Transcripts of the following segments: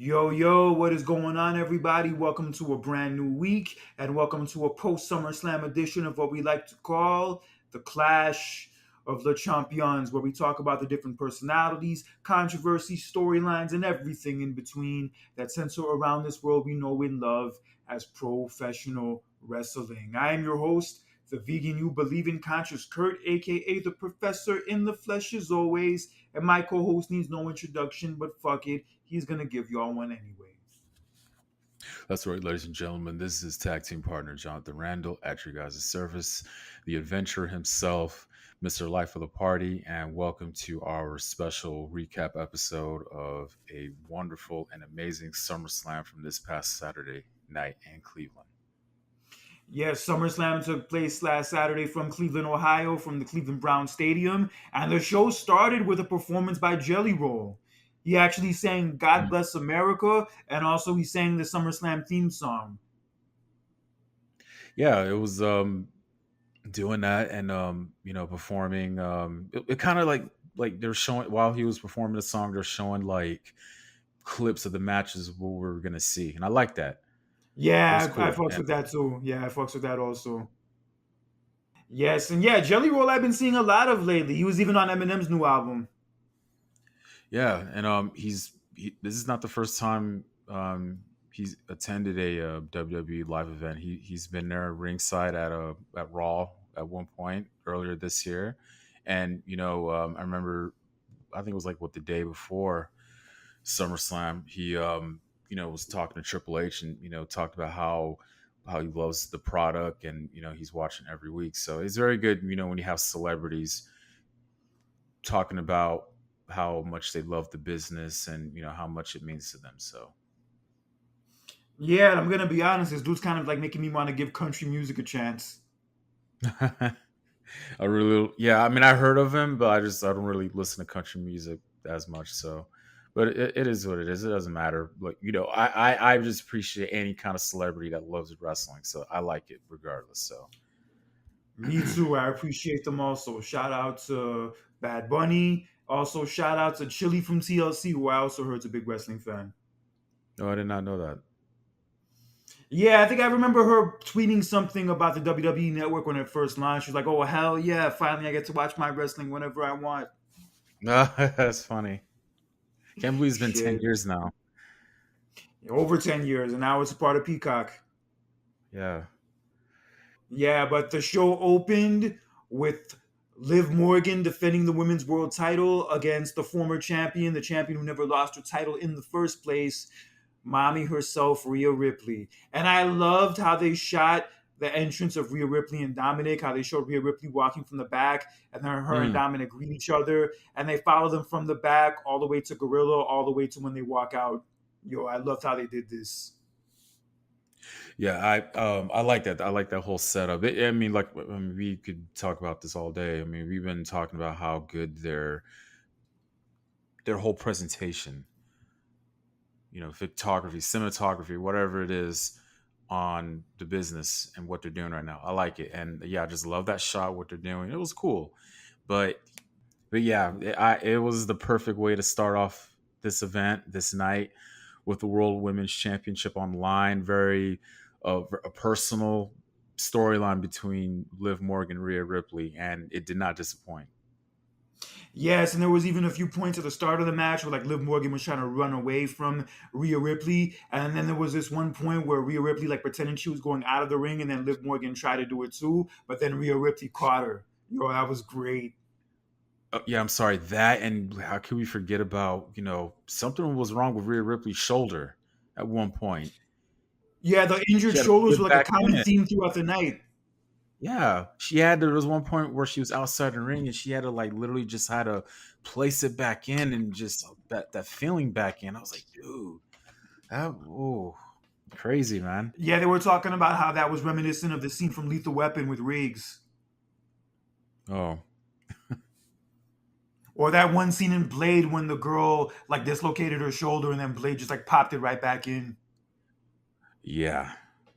Yo, yo, what is going on, everybody? Welcome to a brand new week and welcome to a post SummerSlam edition of what we like to call the Clash of the Champions, where we talk about the different personalities, controversies, storylines, and everything in between that center around this world we know and love as professional wrestling. I am your host, the vegan you believe in conscious Kurt, aka the professor in the flesh as always, and my co-host needs no introduction, but fuck it, he's gonna give y'all one anyway. That's right, ladies and gentlemen. This is tag team partner Jonathan Randall at your guys' service, the adventurer himself, Mr. Life of the Party, and welcome to our special recap episode of a wonderful and amazing SummerSlam from this past Saturday night in Cleveland. Yes, SummerSlam took place last Saturday from Cleveland, Ohio, from the Cleveland Brown Stadium, and the show started with a performance by Jelly Roll. He actually sang "God Mm. Bless America," and also he sang the SummerSlam theme song. Yeah, it was doing that and performing. It kind of like they're showing while he was performing the song, they're showing like clips of the matches what we're gonna see, and I like that. It was Yeah, I cool. fucks with that too. Yeah, I fucks with that also. Yes, and yeah, Jelly Roll I've been seeing a lot of lately. He was even on Eminem's new album. Yeah, and this is not the first time he's attended a, WWE live event. He's been there ringside at Raw at one point earlier this year, and I remember I think it was like what the day before SummerSlam he was talking to Triple H and talked about how he loves the product and he's watching every week. So it's very good when you have celebrities talking about how much they love the business and how much it means to them. So Yeah, and I'm gonna be honest, this dude's kind of like making me want to give country music a chance. I really, yeah, I mean, I heard of him, but I don't really listen to country music as much. So, but it is what it is. It doesn't matter. Like I just appreciate any kind of celebrity that loves wrestling. So I like it regardless. So Me too. I appreciate them also. Shout out to Bad Bunny. Also, shout out to Chili from TLC, who I also heard's a big wrestling fan. no, I did not know that. Yeah, I think I remember her tweeting something about the WWE Network when it first launched. She was like, "Oh hell yeah! Finally, I get to watch my wrestling whenever I want." That's funny. Can't believe it's been 10 Shit, years now. over 10 years, and now it's a part of Peacock. Yeah. Yeah, but the show opened with Liv Morgan defending the women's world title against the former champion, the champion who never lost her title in the first place, mommy herself, Rhea Ripley. And I loved how they shot the entrance of Rhea Ripley and Dominic, how they showed Rhea Ripley walking from the back, and then her and Mm. Dominic greet each other, and they follow them from the back all the way to Gorilla, all the way to when they walk out. Yo, I loved how they did this. Yeah, I like that. I like that whole setup. I mean, like we could talk about this all day. I mean, we've been talking about how good their whole presentation, photography, cinematography, whatever it is on the business and what they're doing right now. I like it, and yeah, I just love that shot. What they're doing, it was cool. But but yeah, it was the perfect way to start off this event this night with the World Women's Championship on the line. Very a personal storyline between Liv Morgan and Rhea Ripley, and it did not disappoint. Yes, and there was even a few points at the start of the match where like Liv Morgan was trying to run away from Rhea Ripley, and then there was this one point where Rhea Ripley like pretended she was going out of the ring, and then Liv Morgan tried to do it too, but then Rhea Ripley caught her. Yo, that was great. Yeah, I'm sorry that, and how can we forget about something was wrong with Rhea Ripley's shoulder at one point. Yeah, the injured She had to put shoulders it were like a back common in. theme throughout the night. Yeah, she had. There was one point where she was outside the ring, and she had to like literally just had to place it back in, and just that feeling back in. I was like, dude, that crazy, man. Yeah, they were talking about how that was reminiscent of the scene from Lethal Weapon with Riggs, Oh, or that one scene in Blade when the girl like dislocated her shoulder and then Blade just like popped it right back in. yeah,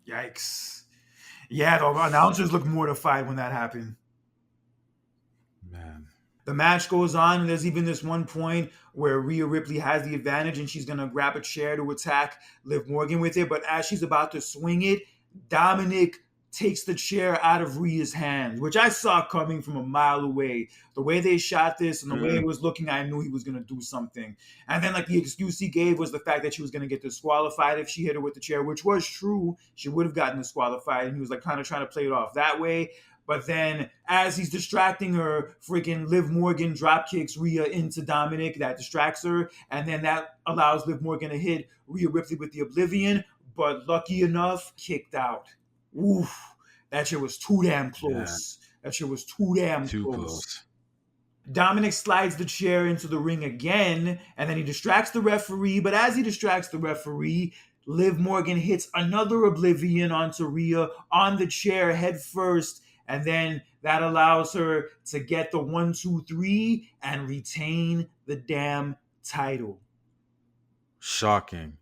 Yikes. Yeah, the announcers looked mortified when that happened. man. The match goes on, and there's even this one point where Rhea Ripley has the advantage and she's gonna grab a chair to attack Liv Morgan with it. But as she's about to swing it, Dominic takes the chair out of Rhea's hands, which I saw coming from a mile away. The way they shot this and the way it Mm, was looking, I knew he was gonna do something. And then like the excuse he gave was the fact that she was gonna get disqualified if she hit her with the chair, which was true. She would have gotten disqualified, and he was like kind of trying to play it off that way. But then, as he's distracting her, freaking Liv Morgan drop kicks Rhea into Dominic. That distracts her, and then that allows Liv Morgan to hit Rhea Ripley with the Oblivion. But lucky enough, kicked out. Oof, that shit was too damn yeah, close. That shit was too damn too close. close. Dominic slides the chair into the ring again, and then he distracts the referee. But as he distracts the referee, Liv Morgan hits another Oblivion onto Rhea on the chair head first, and then that allows her to get the 1, 2, 3 and retain the damn title. Shocking.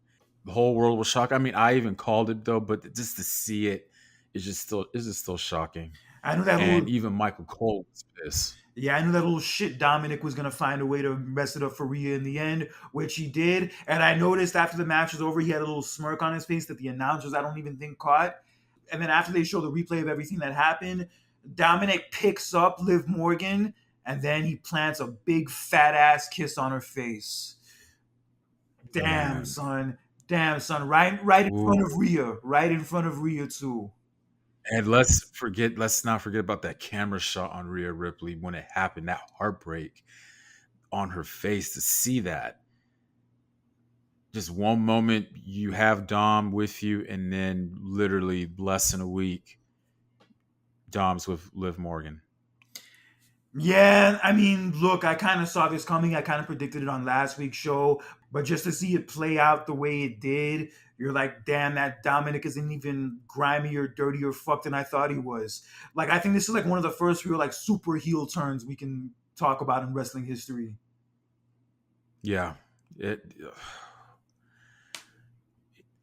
The whole world was shocked. I mean, I even called it though, but just to see it is just still shocking. I knew that And little even Michael Cole was pissed. Yeah, I knew that little shit Dominic was gonna find a way to mess it up for Rhea in the end, which he did. And I noticed after the match was over, he had a little smirk on his face that the announcers I don't even think caught. And then after they show the replay of everything that happened, Dominic picks up Liv Morgan and then he plants a big fat ass kiss on her face. Damn, Man. son. Damn, son. Right in front Ooh. of Rhea. Right in front of Rhea too. And let's not forget about that camera shot on Rhea Ripley when it happened, that heartbreak on her face to see that. Just one moment you have Dom with you, and then literally less than a week, Dom's with Liv Morgan. Yeah, I mean, look, I kind of saw this coming. I kind of predicted it on last week's show, but just to see it play out the way it did, you're like, damn, that Dominic isn't even grimier, dirtier fuck than I thought he was. Like, I think this is like one of the first real like super heel turns we can talk about in wrestling history. Yeah. It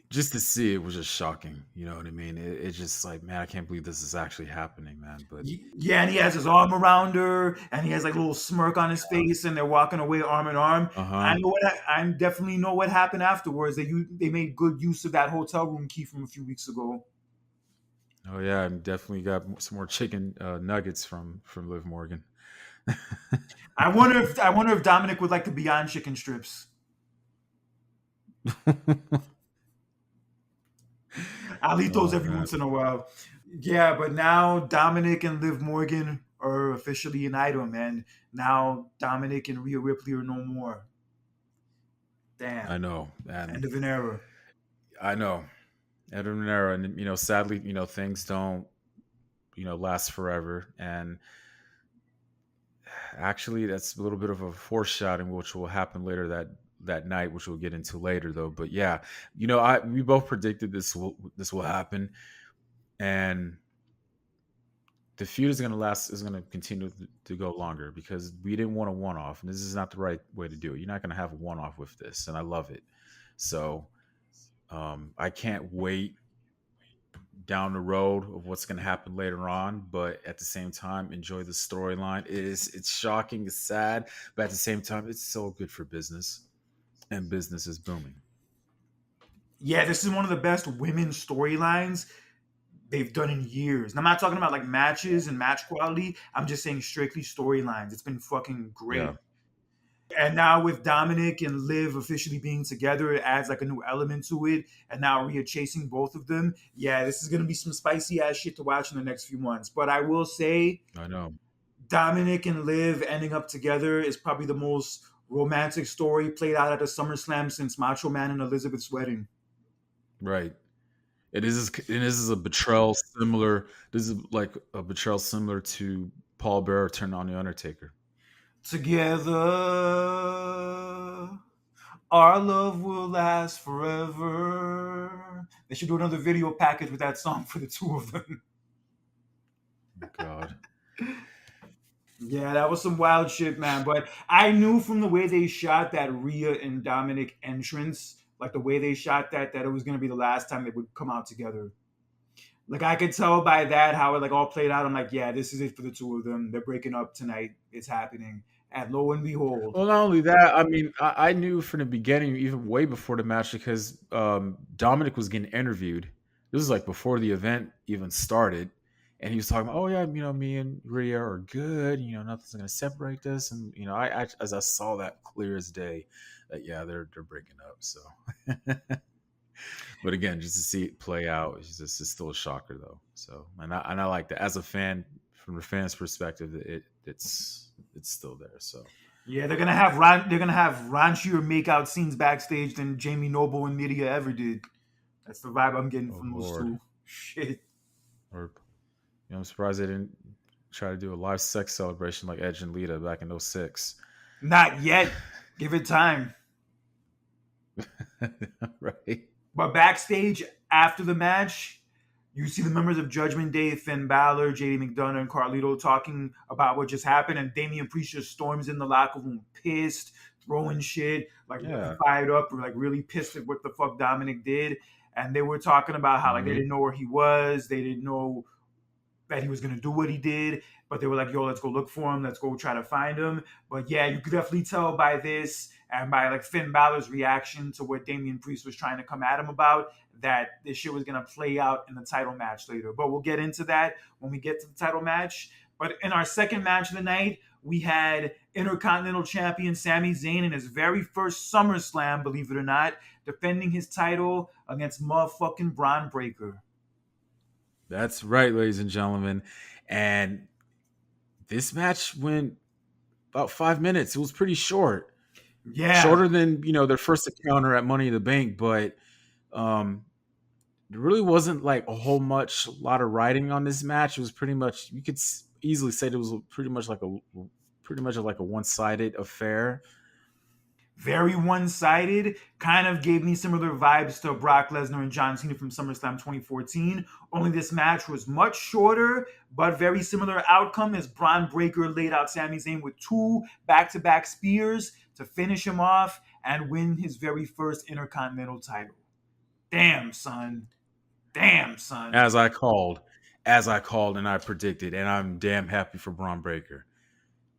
just to see it was just shocking. You know what I mean? It's just like, man, I can't believe this is actually happening, man. But Yeah, and he has his arm around her, and he has like a little smirk on his face, and they're walking away arm in arm. uh huh. I definitely know what happened afterwards. They made good use of that hotel room key from a few weeks ago. Oh yeah, I definitely got some more chicken nuggets from Liv Morgan. I wonder if Dominic would like the Beyond Chicken strips. I'll eat those Oh every man, once in a while. Yeah, but now Dominic and Liv Morgan are officially an item, and now Dominic and Rhea Ripley are no more. I Damn, know, and end of an era. I know. Edwin Monero, and sadly, things don't last forever, and actually, that's a little bit of a foreshadowing, which will happen later that night, which we'll get into later, though. But yeah, I we both predicted this will happen, and the feud is going to continue to go longer because we didn't want a one off, and this is not the right way to do it. You're not going to have a one off with this, and I love it. So I can't wait down the road of what's going to happen later on, but at the same time enjoy the storyline. It's shocking, it's sad, but at the same time it's so good for business, and business is booming. Yeah, this is one of the best women storylines they've done in years. And I'm not talking about like matches and match quality. I'm just saying strictly storylines. It's been fucking great. Yeah, And now with Dominic and Liv officially being together, it adds like a new element to it. And now Rhea chasing both of them. Yeah, this is gonna be some spicy ass shit to watch in the next few months. But I will say, I know. Dominic and Liv ending up together is probably the most romantic story played out at a SummerSlam since Macho Man and Elizabeth's wedding. Right. It is a betrayal similar. This is like a betrayal similar to Paul Bearer turning on the Undertaker. Together, our love will last forever. They should do another video package with that song for the two of them. God. Yeah, that was some wild shit, man. But I knew from the way they shot that Rhea and Dominic entrance, like the way they shot that it was going to be the last time they would come out together. Like I could tell by that how it like all played out. I'm like, yeah, this is it for the two of them. They're breaking up tonight. It's happening. And lo and behold, Well, not only that, I mean, I knew from the beginning, even way before the match, because Dominic was getting interviewed. This was like before the event even started, and he was talking about, "Oh yeah, me and Rhea are good. Nothing's going to separate us." And as I saw that clear as day, that yeah, they're breaking up. So, but again, just to see it play out, it's still a shocker though. So, and I like that as a fan, from the fans' perspective, it's still there. So. yeah, they're gonna have raunchier makeout scenes backstage than Jamie Noble and Media ever did. That's the vibe I'm getting Oh from those Lord. two. Shit. Or I'm surprised they didn't try to do a live sex celebration like Edge and Lita back in '06. Not yet. Give it time. Right? But backstage after the match, you see the members of Judgment Day, Finn Balor, JD McDonough, and Carlito talking about what just happened, and Damian Priest just storms in the locker room pissed, throwing shit, like really Yeah. fired up, or like really pissed at what the fuck Dominic did. And they were talking about how like they Hmm. didn't know where he was, they didn't know that he was going to do what he did, but they were like, yo, let's go look for him. Let's go try to find him. But yeah, you could definitely tell by this and by like Finn Balor's reaction to what Damian Priest was trying to come at him about that this shit was going to play out in the title match later. But we'll get into that when we get to the title match. But in our second match of the night, we had Intercontinental Champion Sami Zayn in his very first SummerSlam, believe it or not, defending his title against motherfucking Braun Breaker. That's right, ladies and gentlemen. And this match went about 5 minutes. It was pretty short, Yeah, shorter than their first encounter at Money in the Bank, but um, there really wasn't like a whole lot of writing on this match. It was pretty much you could easily say it was pretty much like a one-sided affair. very one-sided. Kind of gave me similar vibes to Brock Lesnar and John Cena from SummerSlam 2014. Only this match was much shorter, but very similar outcome as Braun Breaker laid out Sami Zayn with two back-to-back spears to finish him off and win his very first Intercontinental title. Damn, son. Damn, son. as I called, as I called and I predicted, and I'm damn happy for Braun Breaker.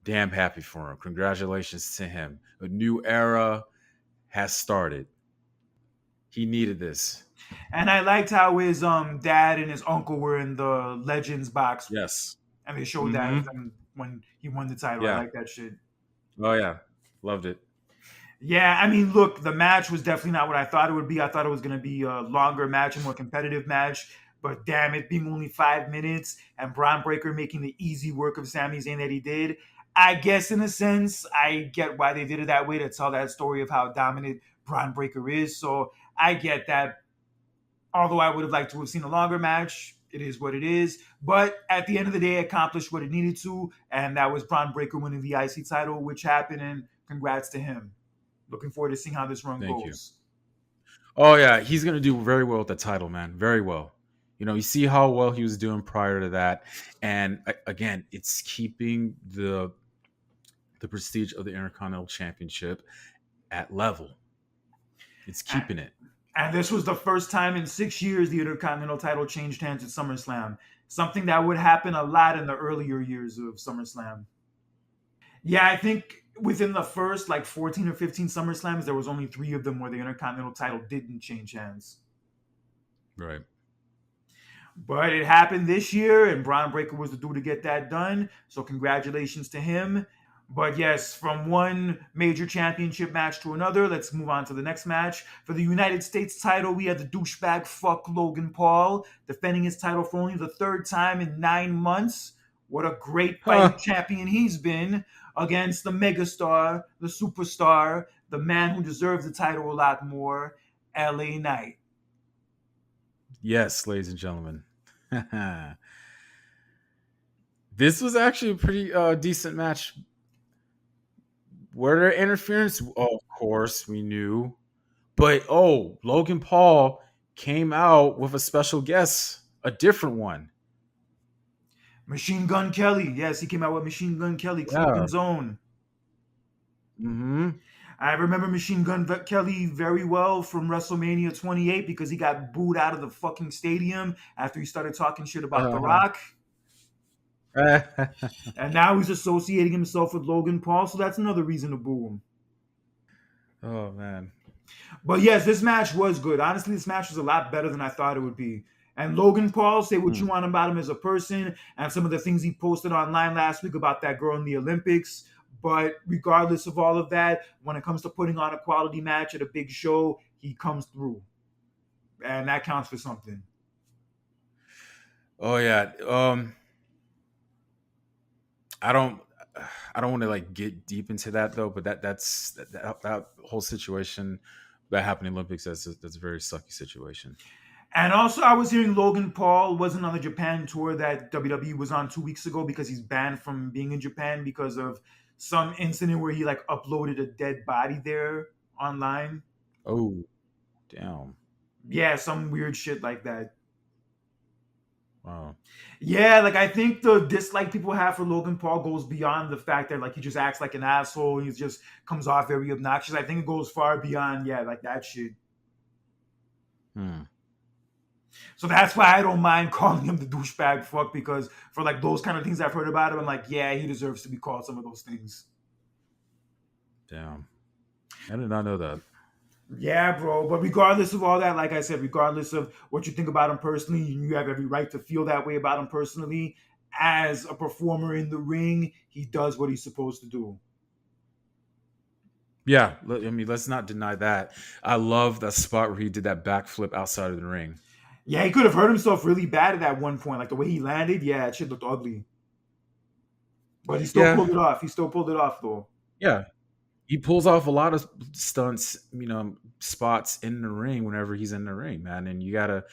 Damn happy for him. Congratulations to him. A new era has started. He needed this. And I liked how his dad and his uncle were in the Legends box, Yes. and they showed that of Mm-hmm. them when he won the title. I Yeah. like that shit. Oh yeah. Loved it. Yeah, I mean, look, the match was definitely not what I thought it would be. I thought it was going to be a longer match, a more competitive match. But damn it, being only 5 minutes and Braun Breaker making the easy work of Sami Zayn that he did. I guess in a sense, I get why they did it that way to tell that story of how dominant Braun Breaker is. So I get that. Although I would have liked to have seen a longer match, it is what it is. But at the end of the day, it accomplished what it needed to, and that was Braun Breaker winning the IC title, which happened. And congrats to him. Looking forward to seeing how this run Thank you. goes. Oh yeah, he's gonna do very well with the title, man. Very well. You see how well he was doing prior to that, and again, it's keeping the prestige of the Intercontinental Championship at level. It's keeping it. And this was the first time in 6 years the Intercontinental title changed hands at SummerSlam. Something that would happen a lot in the earlier years of SummerSlam. Yeah, I think within the first like 14 or 15 SummerSlams, there was only three of them where the Intercontinental title didn't change hands. Right. But it happened this year, and Braun Breaker was the dude to get that done. So congratulations to him. But yes, from one major championship match to another, let's move on to the next match. For the United States title, we had the douchebag fuck Logan Paul defending his title for only the third time in 9 months. What a great fighting Huh. champion he's been against the megastar, the superstar, the man who deserves the title a lot more, LA Knight. Yes, ladies and gentlemen. This was actually a pretty decent match. Were there interference? Oh, of course, we knew. But Logan Paul came out with a special guest, a different one. Machine Gun Kelly. Yes, he came out with Machine Gun Kelly, Yeah. Cleveland's own. Hmm. I remember Machine Gun Kelly very well from WrestleMania 28 because he got booed out of the fucking stadium after he started talking shit about The Uh-huh. Rock. And now he's associating himself with Logan Paul, so that's another reason to boo him. Oh man. But yes, this match was good. Honestly, this match was a lot better than I thought it would be. And Logan Paul, say what you Hmm. want about him as a person and some of the things he posted online last week about that girl in the Olympics. But regardless of all of that, when it comes to putting on a quality match at a big show, he comes through. And that counts for something. Oh yeah. I don't I don't want to like get deep into that though, but that whole situation that happened in Olympics, that's a very sucky situation. And also, I was hearing Logan Paul wasn't on the Japan tour that WWE was on 2 weeks ago because he's banned from being in Japan because of some incident where he like uploaded a dead body there online. Oh, damn. Yeah, some weird shit like that. Wow. Yeah, like I think the dislike people have for Logan Paul goes beyond the fact that like he just acts like an asshole and he just comes off very obnoxious. I think it goes far beyond like that shit. Hmm. So that's why I don't mind calling him the douchebag fuck because for like those kind of things I've heard about him, I'm like, yeah, he deserves to be called some of those things. Damn. I did not know that. Yeah, bro. But regardless of all that, like I said, regardless of what you think about him personally, you have every right to feel that way about him personally. As a performer in the ring, he does what he's supposed to do. Yeah, I mean, let's not deny that. I love that spot where he did that backflip outside of the ring. Yeah, he could have hurt himself really bad at that one point. Like the way he landed, yeah, it shit looked ugly. But he still Yeah, pulled it off. He still pulled it off though. yeah. He pulls off a lot of stunts, spots in the ring whenever he's in the ring, man. And you gotta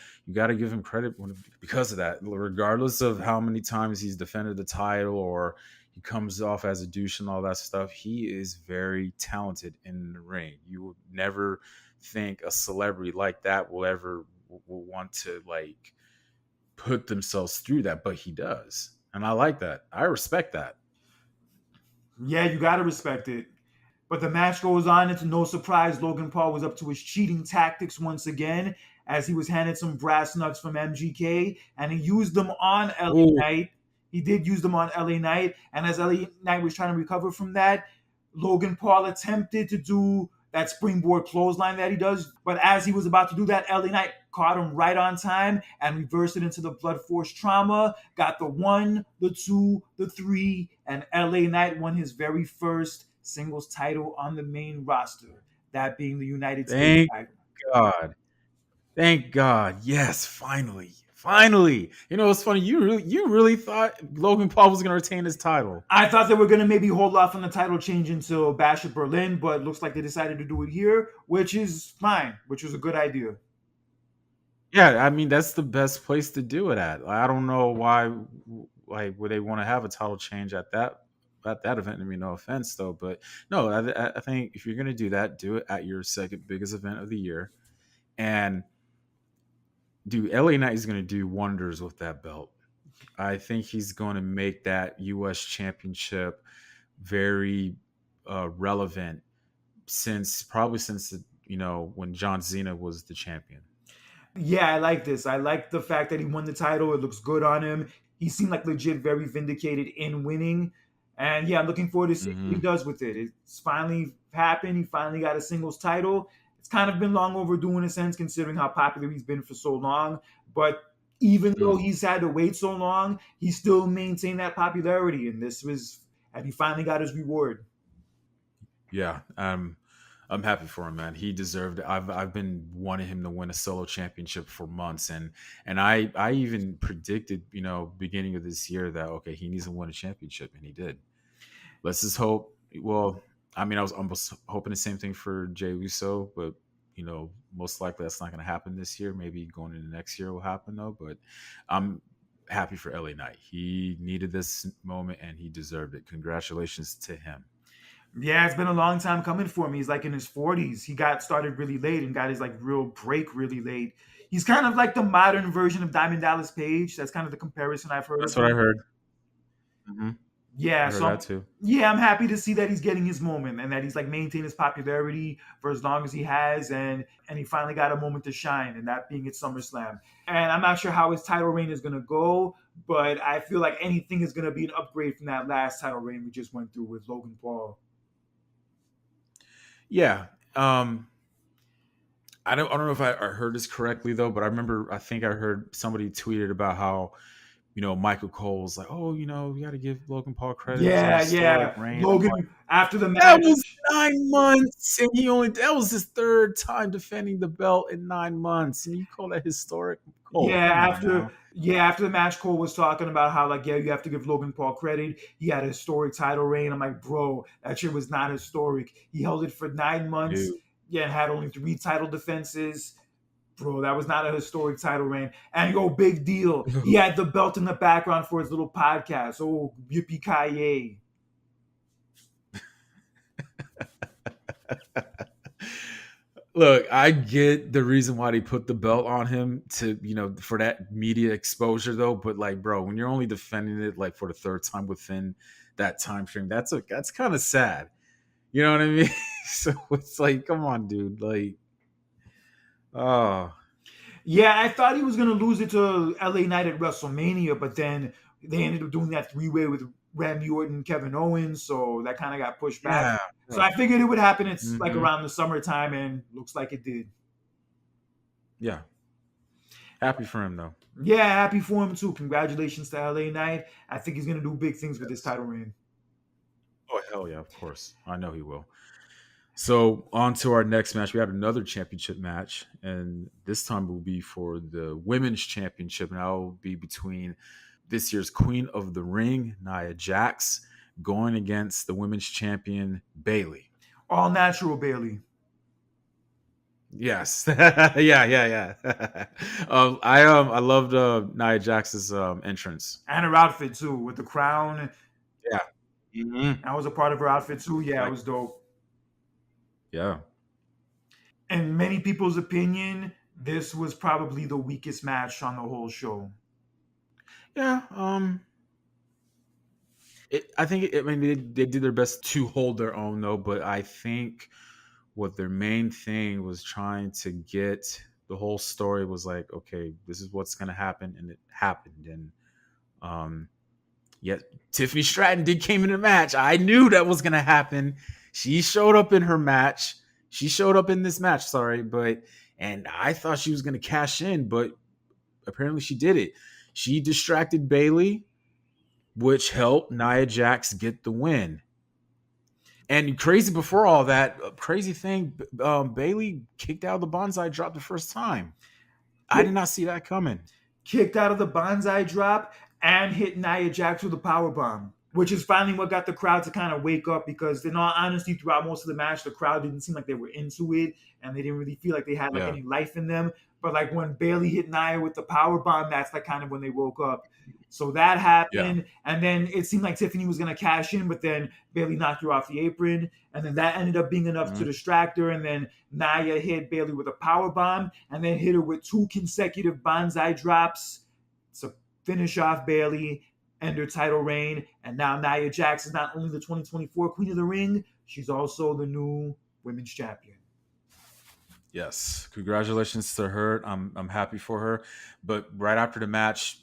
give him credit because of that. Regardless of how many times he's defended the title or he comes off as a douche and all that stuff, he is very talented in the ring. You would never think a celebrity like that will want to like put themselves through that, but he does. And I like that. I respect that. Yeah, you gotta respect it. But the match goes on. It's no surprise Logan Paul was up to his cheating tactics once again as he was handed some brass knucks from MGK and he used them on LA Oh, Knight. He did use them on LA Knight. And as LA Knight was trying to recover from that, Logan Paul attempted to do that springboard clothesline that he does. But as he was about to do that, LA Knight caught him right on time and reversed it into the blood force trauma. Got the one, the two, the three, and LA Knight won his very first singles title on the main roster, that being the United States thank title. God. Thank God. Yes, finally. Finally. It's funny. You really thought Logan Paul was gonna retain his title. I thought they were going to maybe hold off on the title change until Bash at Berlin, but it looks like they decided to do it here, which is fine, which was a good idea. Yeah, I mean that's the best place to do it at. I don't know why like would they want to have a title change at that event. I mean, no offense though, but no, I think if you're gonna do that, do it at your second biggest event of the year. And dude, LA Knight is gonna do wonders with that belt. I think he's going to make that U.S. championship very relevant since when John Cena was the champion. Yeah, I like this. I like the fact that he won the title. It looks good on him. He seemed like legit very vindicated in winning. And yeah, I'm looking forward to seeing what he Hmm. does with it. It's finally happened. He finally got a singles title. It's kind of been long overdue in a sense, considering how popular he's been for so long. But even though he's had to wait so long, he still maintained that popularity. And he finally got his reward. Yeah, I'm happy for him, man. He deserved it. I've been wanting him to win a solo championship for months, and I even predicted, beginning of this year that okay, he needs to win a championship, and he did. Let's just hope. Well, I mean, I was almost hoping the same thing for Jay Uso, but most likely that's not going to happen this year. Maybe going into next year will happen though. But I'm happy for LA Knight. He needed this moment, and he deserved it. Congratulations to him. Yeah, it's been a long time coming for me. He's like in his 40s. He got started really late and got his like real break really late. He's kind of like the modern version of Diamond Dallas Page. That's kind of the comparison I've heard of That's what I him. heard. Mhm. Yeah, I heard so that too. I'm happy to see that he's getting his moment and that he's like maintained his popularity for as long as he has, and he finally got a moment to shine, and that being at SummerSlam. And I'm not sure how his title reign is gonna go, but I feel like anything is gonna be an upgrade from that last title reign we just went through with Logan Paul. Yeah. I don't know if I heard this correctly though, but I think I heard somebody tweeted about how Michael Cole was like, oh, we got to give Logan Paul credit. It was a Yeah, historic yeah. reign. I'm like, Logan after the that was match. 9 months, and that was his third time defending the belt in 9 months, and you call that historic? Cole, Yeah, come on now. after the match, Cole was talking about how like you have to give Logan Paul credit. He had a historic title reign. I'm like, bro, that shit was not historic. He held it for 9 months. Dude. Yeah, and had only 3 title defenses. Bro, that was not a historic title reign. And yo, big deal. He had the belt in the background for his little podcast. Oh, yippee ki Look, I get the reason why they put the belt on him to, for that media exposure though, but like, bro, when you're only defending it like for the third time within that time frame, that's kind of sad. You know what I mean? So it's like, come on, dude. Like, oh, Yeah, I thought he was gonna lose it to LA Knight at WrestleMania, but then they ended up doing that 3-way with Randy Orton, and Kevin Owens, so that kind of got pushed back. yeah. So I figured it would happen. It's like Hmm. around the summertime, and looks like it did. Yeah. Happy for him though. Yeah, happy for him too. Congratulations to LA Knight. I think he's gonna do big things with this Yes. title reign. Oh hell yeah, of course. I know he will. So on to our next match. We had another championship match, and this time will be for the women's championship, and that will be between this year's Queen of the Ring, Nia Jax, going against the women's champion Bailey. All natural Bailey. Yes, yeah. I loved Nia Jax's entrance. And her outfit too, with the crown. Yeah. Hmm. That was a part of her outfit too. Yeah, it Like, was dope. yeah. In many people's opinion, this was probably the weakest match on the whole show. Yeah. I think I mean they did their best to hold their own though, but I think what their main thing was trying to get the whole story was like, okay, this is what's gonna happen, and it happened. And um, yet Tiffany Stratton did came in the match. I knew that was gonna happen. She showed up in her match. She showed up in this match. Sorry, but and I thought she was gonna cash in, but apparently she did it. She distracted Bailey, which helped Nia Jax get the win. And crazy before all that, crazy thing, Bailey kicked out of the bonsai drop the first time. I did not see that coming. Kicked out of the bonsai drop and hit Nia Jax with a power bomb, which is finally what got the crowd to kind of wake up because, in all honesty, throughout most of the match, the crowd didn't seem like they were into it and they didn't really feel like they had like Yeah. any life in them. But like when Bailey hit Nia with the power bomb, that's like kind of when they woke up. So that Yeah. happened, and then it seemed like Tiffany was gonna cash in, but then Bailey knocked her off the apron, and then that ended up being enough to Mhm. distract her. And then Nia hit Bailey with a power bomb, and then hit her with 2 consecutive bonsai drops to finish off Bailey, end her title reign. And now Nia Jax is not only the 2024 Queen of the Ring, she's also the new women's champion. Yes. Congratulations to her. I'm happy for her. But right after the match,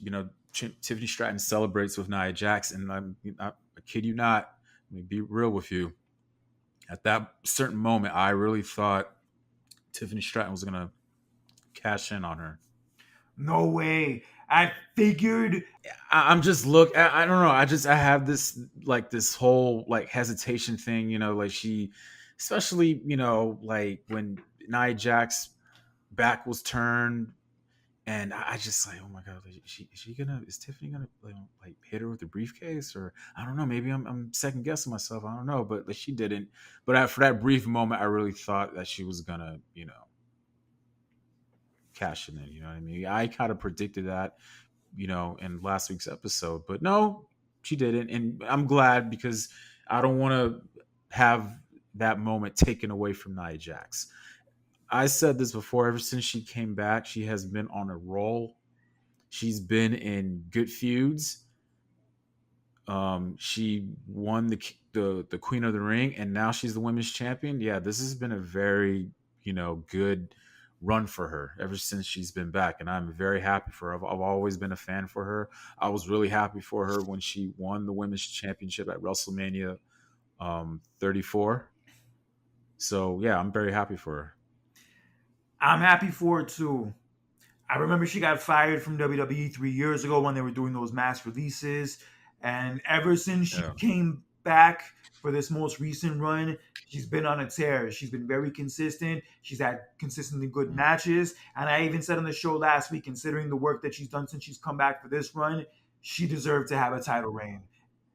Tiffany Stratton celebrates with Nia Jax, and I kid you not. Let me be real with you. At that certain moment, I really thought Tiffany Stratton was gonna cash in on her. No way. I figured. I'm just look. I don't know. I have this like this whole like hesitation thing. Like she, especially like when Nia Jax back was turned, and I just like, oh my god, is Tiffany gonna like hit her with the briefcase, or I don't know. Maybe I'm second guessing myself. I don't know, but like, she didn't. But for that brief moment, I really thought that she was gonna cash in. You know what I mean? I kind of predicted that in last week's episode. But no, she didn't. And I'm glad because I don't want to have that moment taken away from Nia Jax. I said this before, ever since she came back, she has been on a roll. She's been in good feuds. She won the Queen of the Ring, and now she's the women's champion. Yeah, this has been a very good run for her ever since she's been back, and I'm very happy for her. I've always been a fan for her. I was really happy for her when she won the women's championship at WrestleMania 34. So yeah, I'm very happy for her. I'm happy for it too. I remember she got fired from WWE 3 years ago when they were doing those mass releases. And ever since she Yeah. came back for this most recent run, she's been on a tear. She's been very consistent. She's had consistently good Mm. matches. And I even said on the show last week, considering the work that she's done since she's come back for this run, she deserved to have a title reign.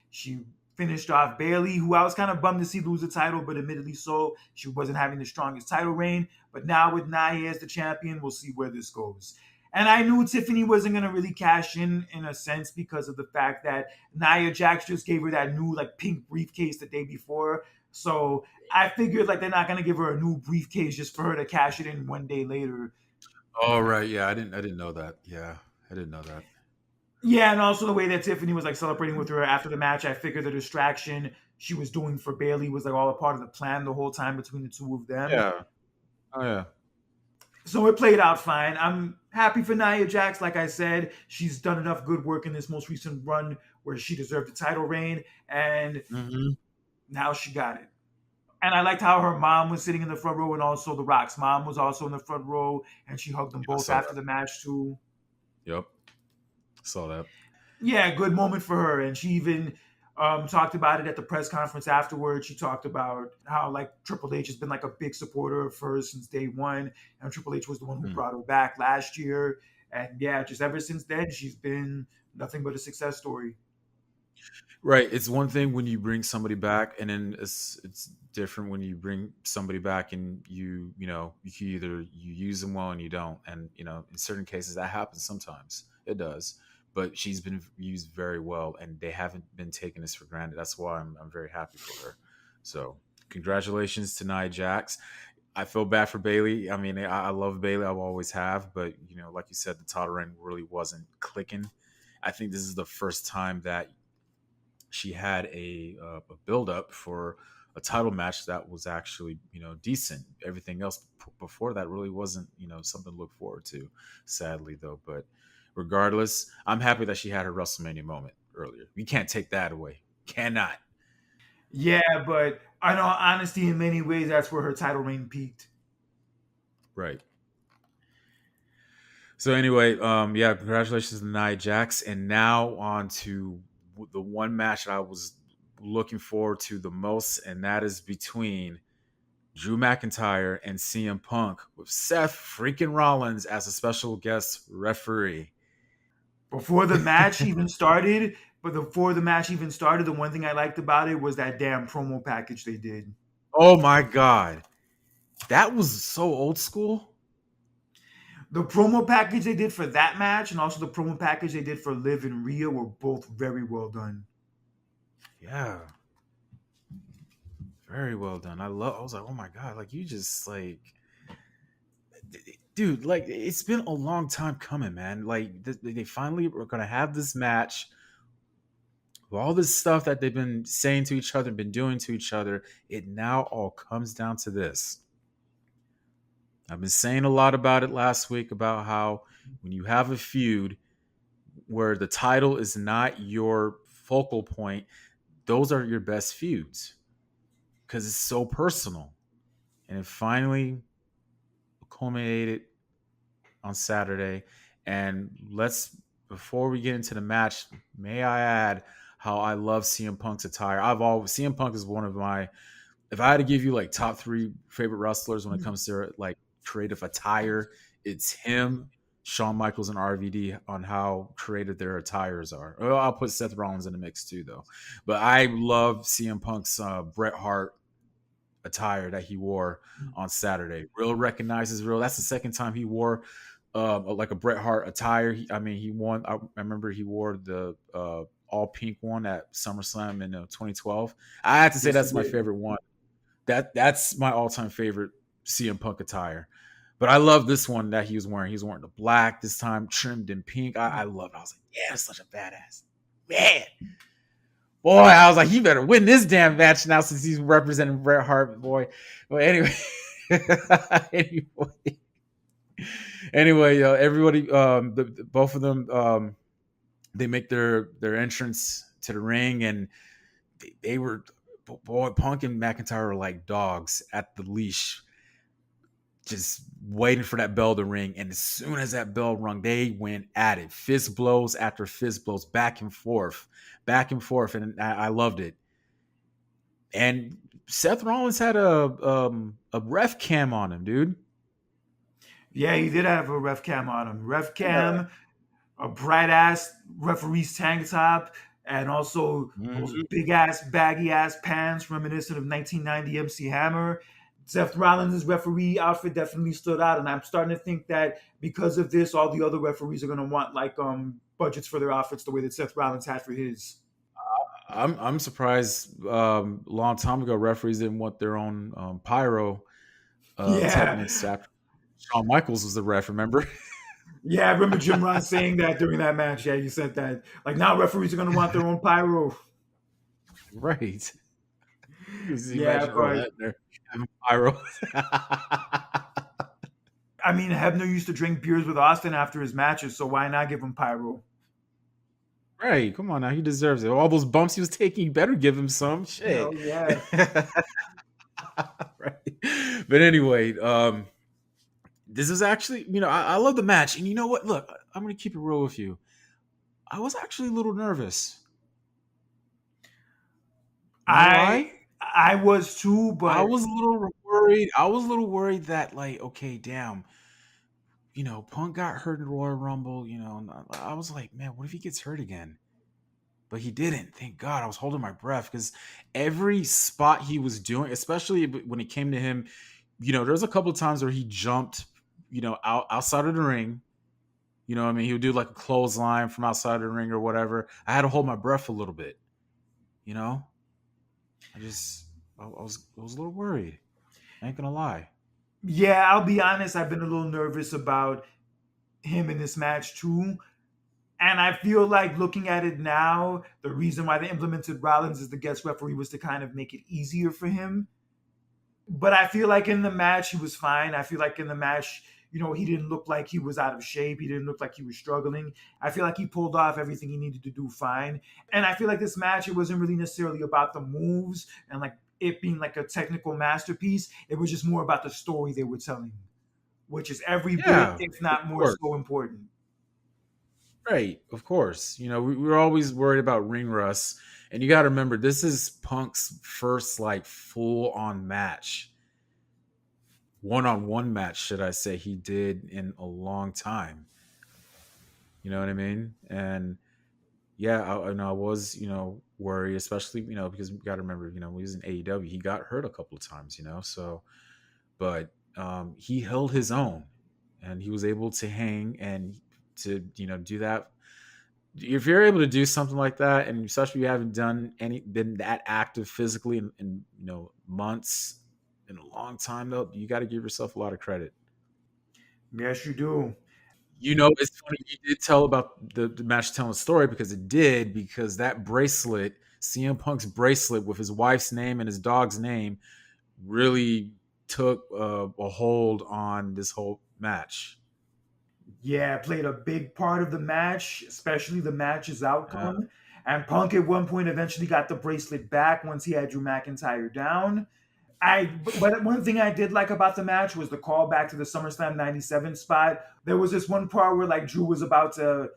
She finished off Bailey, who I was kind of bummed to see lose the title, but admittedly so, she wasn't having the strongest title reign. But now with Nia as the champion, we'll see where this goes. And I knew Tiffany wasn't going to really cash in a sense because of the fact that Nia Jax just gave her that new like pink briefcase the day before. So I figured like they're not going to give her a new briefcase just for her to cash it in one day later. Oh right, yeah, I didn't know that. Yeah, I didn't know that. Yeah, and also the way that Tiffany was like celebrating with her after the match, I figured the distraction she was doing for Bailey was like all a part of the plan the whole time between the two of them. Yeah. Oh yeah. So it played out fine. I'm happy for Nia Jax. Like I said, she's done enough good work in this most recent run where she deserved the title reign, and Hmm. now she got it. And I liked how her mom was sitting in the front row, and also The Rock's mom was also in the front row, and she hugged them I both saw after that. the match too. Yep, saw that. Yeah, good moment for her. And she even talked about it at the press conference afterwards. She talked about how like Triple H has been like a big supporter of hers since day one, and Triple H was the one who Mm. brought her back last year. And yeah, just ever since then, she's been nothing but a success story. Right. It's one thing when you bring somebody back, and then it's different when you bring somebody back and you can either you use them well and you don't, and in certain cases that happens sometimes. It does, but she's been used very well, and they haven't been taking this for granted. That's why I'm very happy for her. So congratulations to Nia Jax. I feel bad for Bailey. I mean, I love Bailey. I always have, but like you said, the title reign really wasn't clicking. I think this is the first time that she had a build up for a title match that was actually decent. Everything else before that really wasn't something to look forward to. Sadly though, but regardless, I'm happy that she had her WrestleMania moment earlier. We can't take that away. Cannot. Yeah, but in all honesty, in many ways, that's where her title reign peaked. Right. So anyway, yeah, congratulations to Nia Jax, and now on to the one match that I was looking forward to the most, and that is between Drew McIntyre and CM Punk with Seth freaking Rollins as a special guest referee. Before the match even started, but before the match even started, the one thing I liked about it was that damn promo package they did. Oh my god, that was so old school. The promo package they did for that match and also the promo package they did for Liv and Rhea were both very well done. Yeah, very well done. I was like, oh my god, like you just like, dude, like it's been a long time coming, man. Like they finally were gonna have this match. All this stuff that they've been saying to each other, been doing to each other, it now all comes down to this. I've been saying a lot about it last week about how when you have a feud where the title is not your focal point, those are your best feuds because it's so personal. And it finally culminated on Saturday. And before we get into the match, may I add how I love CM Punk's attire. CM Punk is one of my, if I had to give you like top three favorite wrestlers when it comes to like creative attire, it's him, Shawn Michaels, and RVD on how creative their attires are. Well, I'll put Seth Rollins in the mix too, though. But I love CM Punk's Bret Hart attire that he wore on Saturday. Real recognizes real. That's the second time he wore like a Bret Hart attire. I mean, he won. I remember he wore the all pink one at SummerSlam in 2012. I have to say Yes, he that's my did. favorite one. That's my all time favorite CM Punk attire. But I love this one that he was wearing. He was wearing the black this time, trimmed in pink. I love it. I was like, yeah, that's such a badass man. Boy, I was like, he better win this damn match now since he's representing Bret Hart, boy. But anyway, anyway, everybody, both of them, they make their entrance to the ring, and they were, boy, Punk and McIntyre were like dogs at the leash, just waiting for that bell to ring. And as soon as that bell rung, they went at it, fist blows after fist blows, back and forth, and I loved it. And Seth Rollins had a ref cam on him, dude. Yeah, he did have a ref cam on him. Ref Yeah. cam, a bright ass referee's tank top, and also those Mhm. big ass baggy ass pants reminiscent of 1990 MC Hammer. Seth Rollins' referee outfit definitely stood out, and I'm starting to think that because of this, all the other referees are gonna want like budgets for their outfits the way that Seth Rollins had for his. I'm surprised. A long time ago, referees didn't want their own pyro Yeah, techniques after Shawn Michaels was the ref. Remember? yeah, I remember Jim Ross saying that during that match. Yeah, you said that. Like now, referees are gonna want their own pyro. Right. Just Yeah, imagine Earl but Hebner having pyro. I mean, Hebner used to drink beers with Austin after his matches, so why not give him pyro? Right. Come on now. He deserves it. All those bumps he was taking, you better give him some shit. Hell yeah. Right. But anyway, this is actually, I love the match. And you know what? Look, I'm going to keep it real with you. I was actually a little nervous. Not gonna I lie. I was too, I but was a little worried. I was a little worried that, like, okay, damn, Punk got hurt in the Royal Rumble, and I was like, man, what if he gets hurt again? But he didn't. Thank God. I was holding my breath because every spot he was doing, especially when it came to him, there was a couple of times where he jumped, outside of the ring. You know what I mean? He would do like a clothesline from outside of the ring or whatever. I had to hold my breath a little bit, you know? I just, I was a little worried. I ain't gonna lie. yeah, I'll be honest, I've been a little nervous about him in this match too. And I feel like looking at it now, the reason why they implemented Rollins as the guest referee was to kind of make it easier for him. But I feel like in the match he was fine. I feel like in the match, he didn't look like he was out of shape. He didn't look like he was struggling. I feel like he pulled off everything he needed to do fine. And I feel like this match, it wasn't really necessarily about the moves and like it being like a technical masterpiece. It was just more about the story they were telling, which is every bit, Yeah, if of not more course. so important. Right, of course. We were always worried about ring rust. And you got to remember, this is Punk's first, like, full on match. One-on-one match, should I say, he did in a long time. You know what I mean? And yeah, I was, worried, especially, because you got to remember, when he was in AEW, he got hurt a couple of times, so, but he held his own and he was able to hang and to, do that. If you're able to do something like that, and especially you haven't been that active physically in months, in a long time, though, you got to give yourself a lot of credit. Yes, you do. It's funny you did tell about the match telling story because that bracelet, CM Punk's bracelet with his wife's name and his dog's name, really took a hold on this whole match. Yeah, it played a big part of the match, especially the match's Yeah, outcome. And Punk at one point eventually got the bracelet back once he had Drew McIntyre down. But one thing I did like about the match was the callback to the SummerSlam '97 spot. There was this one part where like Drew was about to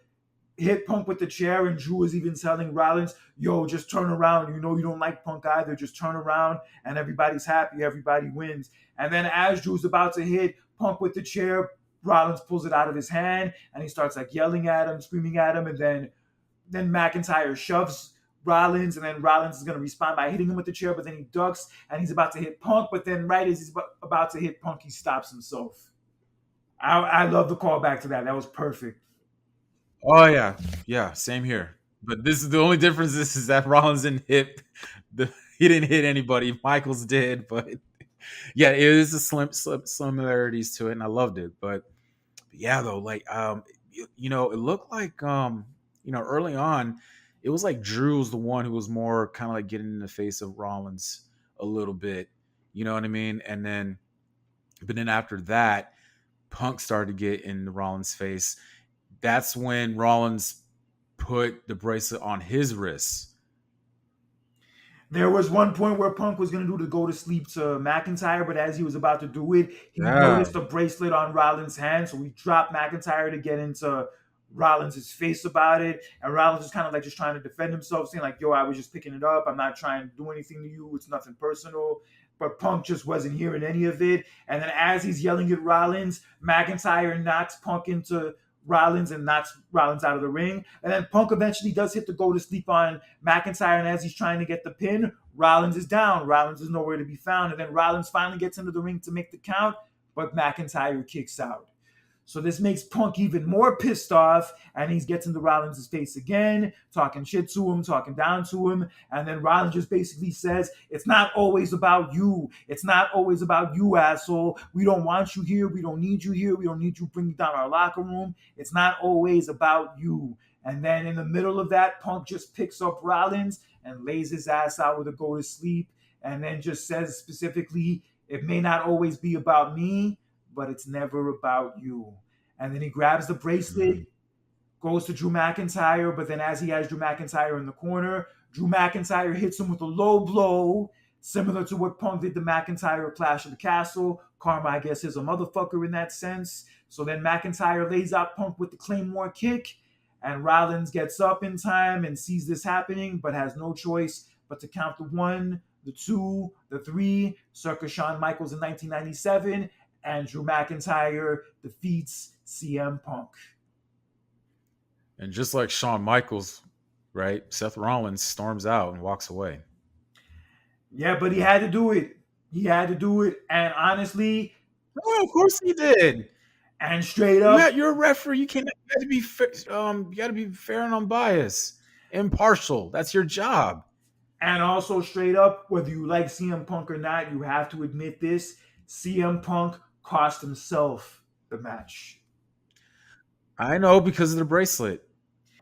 hit Punk with the chair, and Drew was even telling Rollins, "Yo, just turn around. You know you don't like Punk either. Just turn around, and everybody's happy. Everybody wins." And then as Drew's about to hit Punk with the chair, Rollins pulls it out of his hand, and he starts like yelling at him, screaming at him, and then McIntyre shoves Rollins, and then Rollins is going to respond by hitting him with the chair, but then he ducks and he's about to hit Punk, but then right as he's about to hit Punk, he stops himself. I love the callback to that. That was perfect. oh yeah, yeah, same here. But this is the only difference. This is that Rollins didn't hit he didn't hit anybody. Michaels did, but yeah, it is a similarities to it, and I loved it. But yeah, though, like it looked like early on. it was like Drew was the one who was more kind of like getting in the face of Rollins a little bit. You know what I mean? And then, but then after that, Punk started to get in Rollins' face. That's when Rollins put the bracelet on his wrist. There was one point where Punk was going to do the go to sleep to McIntyre, but as he was about to do it, he Yeah. noticed a bracelet on Rollins' hand, so he dropped McIntyre to get into Rollins' face about it. And Rollins was kind of like just trying to defend himself, saying like, "Yo, I was just picking it up. I'm not trying to do anything to you. It's nothing personal." But Punk just wasn't hearing any of it. And then as he's yelling at Rollins, McIntyre knocks Punk into Rollins and knocks Rollins out of the ring. And then Punk eventually does hit the go to sleep on McIntyre. And as he's trying to get the pin, Rollins is down. Rollins is nowhere to be found. And then Rollins finally gets into the ring to make the count, but McIntyre kicks out. So this makes Punk even more pissed off, and he gets into Rollins' face again, talking shit to him, talking down to him, and then Rollins just basically says, "It's not always about you. It's not always about you, asshole. We don't want you here. We don't need you here. We don't need you bringing down our locker room. It's not always about you." And then in the middle of that, Punk just picks up Rollins and lays his ass out with a go to sleep, and then just says specifically, "It may not always be about me, but it's never about you." And then he grabs the bracelet, Mhm. goes to Drew McIntyre, but then as he has Drew McIntyre in the corner, Drew McIntyre hits him with a low blow, similar to what Punk did to McIntyre at Clash of the Castle. Karma, I guess, is a motherfucker in that sense. So then McIntyre lays out Punk with the Claymore kick, and Rollins gets up in time and sees this happening, but has no choice but to count the one, the two, the three, circa Shawn Michaels in 1997, and Drew McIntyre defeats CM Punk. And just like Shawn Michaels, right? Seth Rollins storms out and walks away. Yeah, but he had to do it. He had to do it. And honestly, Oh, of course he did. and straight up, You're a referee. You got to be you got to be fair and unbiased, impartial. That's your job. and also straight up, whether you like CM Punk or not, you have to admit this. CM Punk cost himself the match. I know because of the bracelet.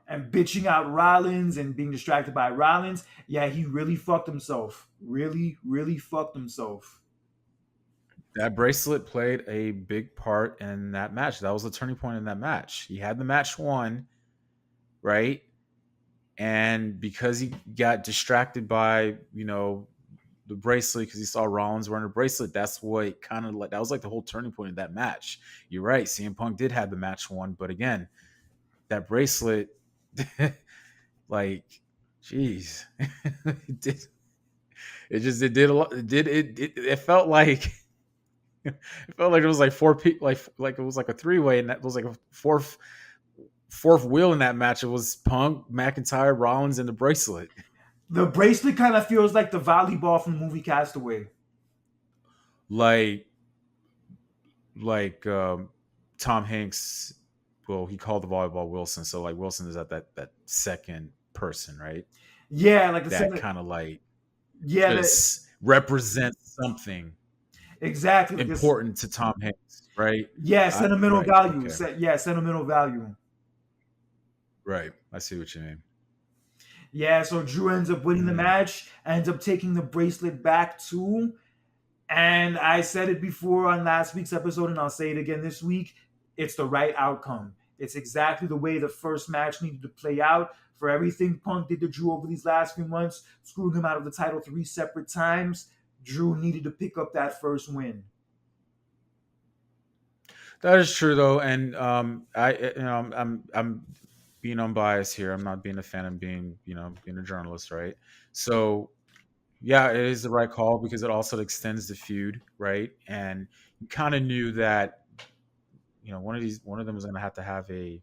And bitching out Rollins and being distracted by Rollins, yeah, he really fucked himself. Really, really fucked himself. That bracelet played a big part in that match. That was the turning point in that match. He had the match won, right? And because he got distracted by, the bracelet because he saw Rollins wearing a bracelet, that's what kind of like that was like the whole turning point of that match. You're right. CM Punk did have the match won, but again, that bracelet, like, jeez, it did. It did a lot. It felt like it felt like it was like four people, like it was like a three way, and that was like a fourth wheel in that match. It was Punk, McIntyre, Rollins, and the bracelet. The bracelet kind of feels like the volleyball from the movie Castaway. Like Tom Hanks. Well, he called the volleyball Wilson, so like Wilson is at that second person, right? Yeah, like the That center. kind of like Yeah, just represents something exactly. Like this. important to Tom Hanks, right? Yeah, sentimental Right. value. Okay. Yeah, sentimental value. Right. I see what you mean. Yeah, so Drew ends up winning the Mm. match, ends up taking the bracelet back too. And I said it before on last week's episode, and I'll say it again this week. It's the right outcome. It's exactly the way the first match needed to play out. For everything Punk did to Drew over these last few months, screwing him out of the title 3 separate times, Drew needed to pick up that first win. That is true though, and I'm being unbiased here. I'm not being a fan. I'm being a journalist, right? So yeah, it is the right call because it also extends the feud, right? And you kind of knew that one of them was going to have a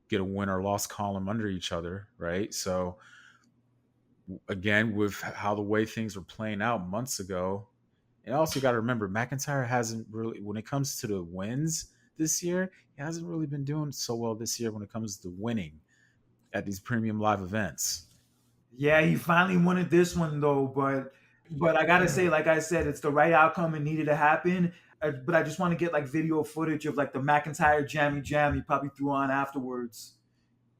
get a win or loss column under each other, right? So again, with how the way things were playing out months ago, and also you got to remember McIntyre hasn't really, when it comes to the wins this year, he hasn't really been doing so well this year when it comes to winning at these premium live events. Yeah, he finally wanted this one though, but I gotta say, like I said, it's the right outcome and needed to happen. But I just want to get like video footage of like the McIntyre jammy jam he probably threw on afterwards.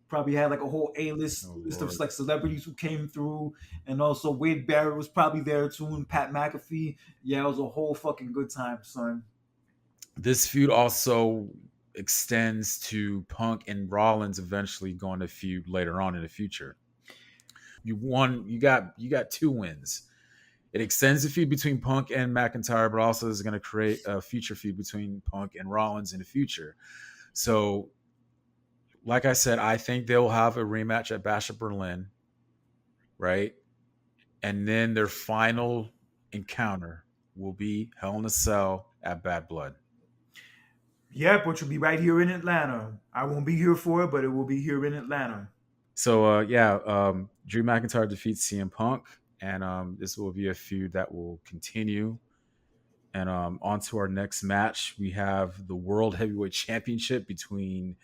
Probably had like a whole A list Oh list of Lord. like celebrities who came through, and also Wade Barrett was probably there too, and Pat McAfee. Yeah, it was a whole fucking good time, son. This feud also extends to Punk and Rollins eventually going to feud later on in the future. You got two wins. It extends the feud between Punk and McIntyre, but also is going to create a future feud between Punk and Rollins in the future. So, like I said, I think they'll have a rematch at Bash of Berlin, right? And then their final encounter will be Hell in a Cell at Bad Blood. Yep, which will be right here in Atlanta. I won't be here for it, but it will be here in Atlanta. So, Drew McIntyre defeats CM Punk, and this will be a feud that will continue. And on to our next match, we have the World Heavyweight Championship between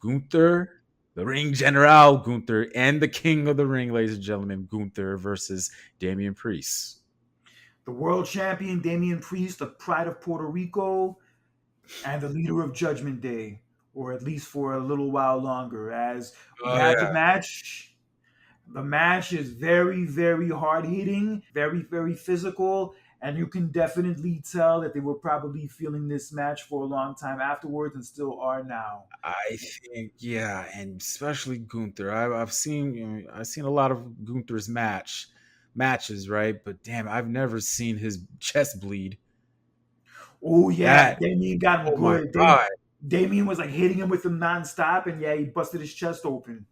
Gunther, the Ring General Gunther, and the King of the Ring, ladies and gentlemen, Gunther versus Damian Priest. The world champion Damian Priest, the pride of Puerto Rico, and the leader of Judgment Day, or at least for a little while longer. As we Oh had yeah, the match is very, very hard hitting, very, very physical, and you can definitely tell that they were probably feeling this match for a long time afterwards and still are now. I think and especially Gunther. I've seen I've seen a lot of Gunther's matches, right? But damn, I've never seen his chest bleed. Oh yeah, That Damien got him oh my good. god, Damien was like hitting him with him nonstop, and yeah, he busted his chest open.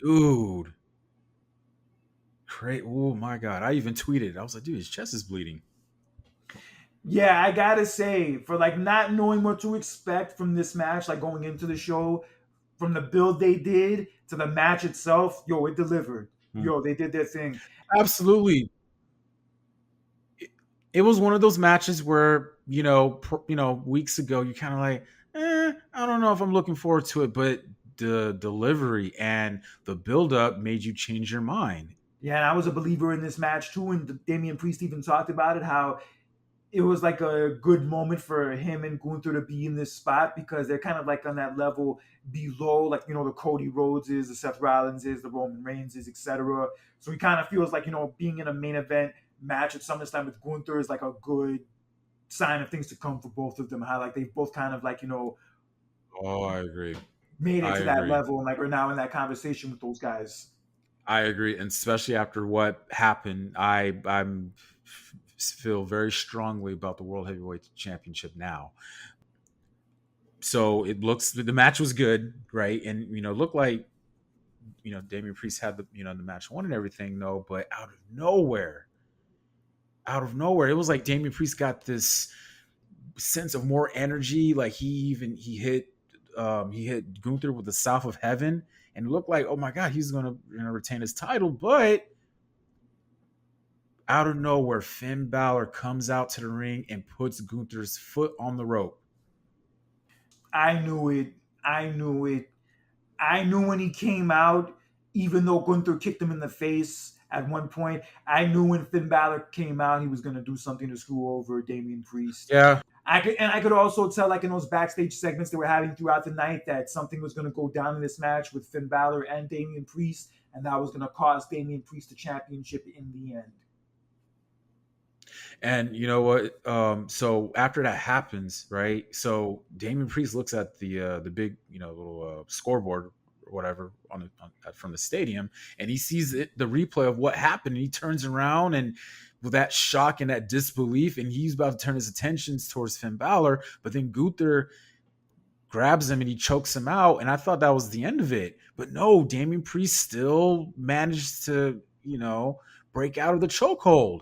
dude, great! Oh my god, I even tweeted. I was like, dude, his chest is bleeding. Yeah, I gotta say, for like not knowing what to expect from this match, like going into the show, from the build they did to the match itself, yo, it delivered. Hmm. Yo, they did their thing. Absolutely, it was one of those matches where weeks ago you kind of like, I don't know if I'm looking forward to it, but the delivery and the build up made you change your mind. Yeah, and I was a believer in this match too, and Damian Priest even talked about it, how it was like a good moment for him and Gunther to be in this spot because they're kind of like on that level below, like the Cody Rhodes is, the Seth Rollins is, the Roman Reigns is, etc. So he kind of feels like being in a main event match at SummerSlam with Gunther is like a good sign of things to come for both of them. How like they've both kind of like Oh, I agree. made it I to that agree. level and like are now in that conversation with those guys. I agree, and especially after what happened, I'm feel very strongly about the World Heavyweight Championship now. So it looks the match was good, right? And looked like Damian Priest had the match won and everything, no, but out of nowhere, it was like Damian Priest got this sense of more energy. Like he hit Gunther with the South of Heaven, and it looked like, oh my god, he's gonna retain his title. But out of nowhere, Finn Balor comes out to the ring and puts Gunther's foot on the rope. I knew it. I knew it. I knew when he came out, even though Gunther kicked him in the face at one point, I knew when Finn Balor came out, he was going to do something to screw over Damian Priest. Yeah, I could also tell, like in those backstage segments they were having throughout the night, that something was going to go down in this match with Finn Balor and Damian Priest, and that was going to cost Damian Priest the championship in the end. and you know what? So after that happens, right? So Damian Priest looks at the big, little scoreboard or whatever from the stadium, and he sees the replay of what happened. And he turns around and with that shock and that disbelief, and he's about to turn his attentions towards Finn Balor, but then Gunther grabs him and he chokes him out. And I thought that was the end of it, but no, Damian Priest still managed to break out of the chokehold.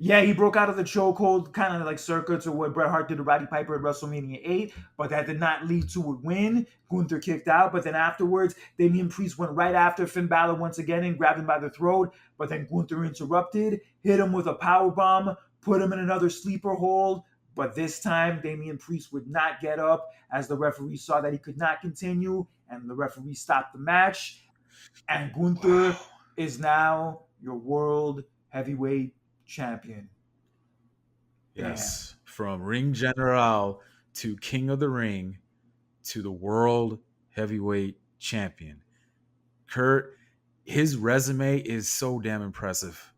Yeah, he broke out of the chokehold, kind of like circa to what Bret Hart did to Roddy Piper at WrestleMania 8, but that did not lead to a win. Gunther kicked out, but then afterwards, Damian Priest went right after Finn Balor once again and grabbed him by the throat, but then Gunther interrupted, hit him with a power bomb, put him in another sleeper hold, but this time Damian Priest would not get up as the referee saw that he could not continue, and the referee stopped the match, and Gunther Wow. is now your world heavyweight champion. Damn. Yes, from Ring General to King of the Ring to the World Heavyweight champion. Kurt, his resume is so damn impressive.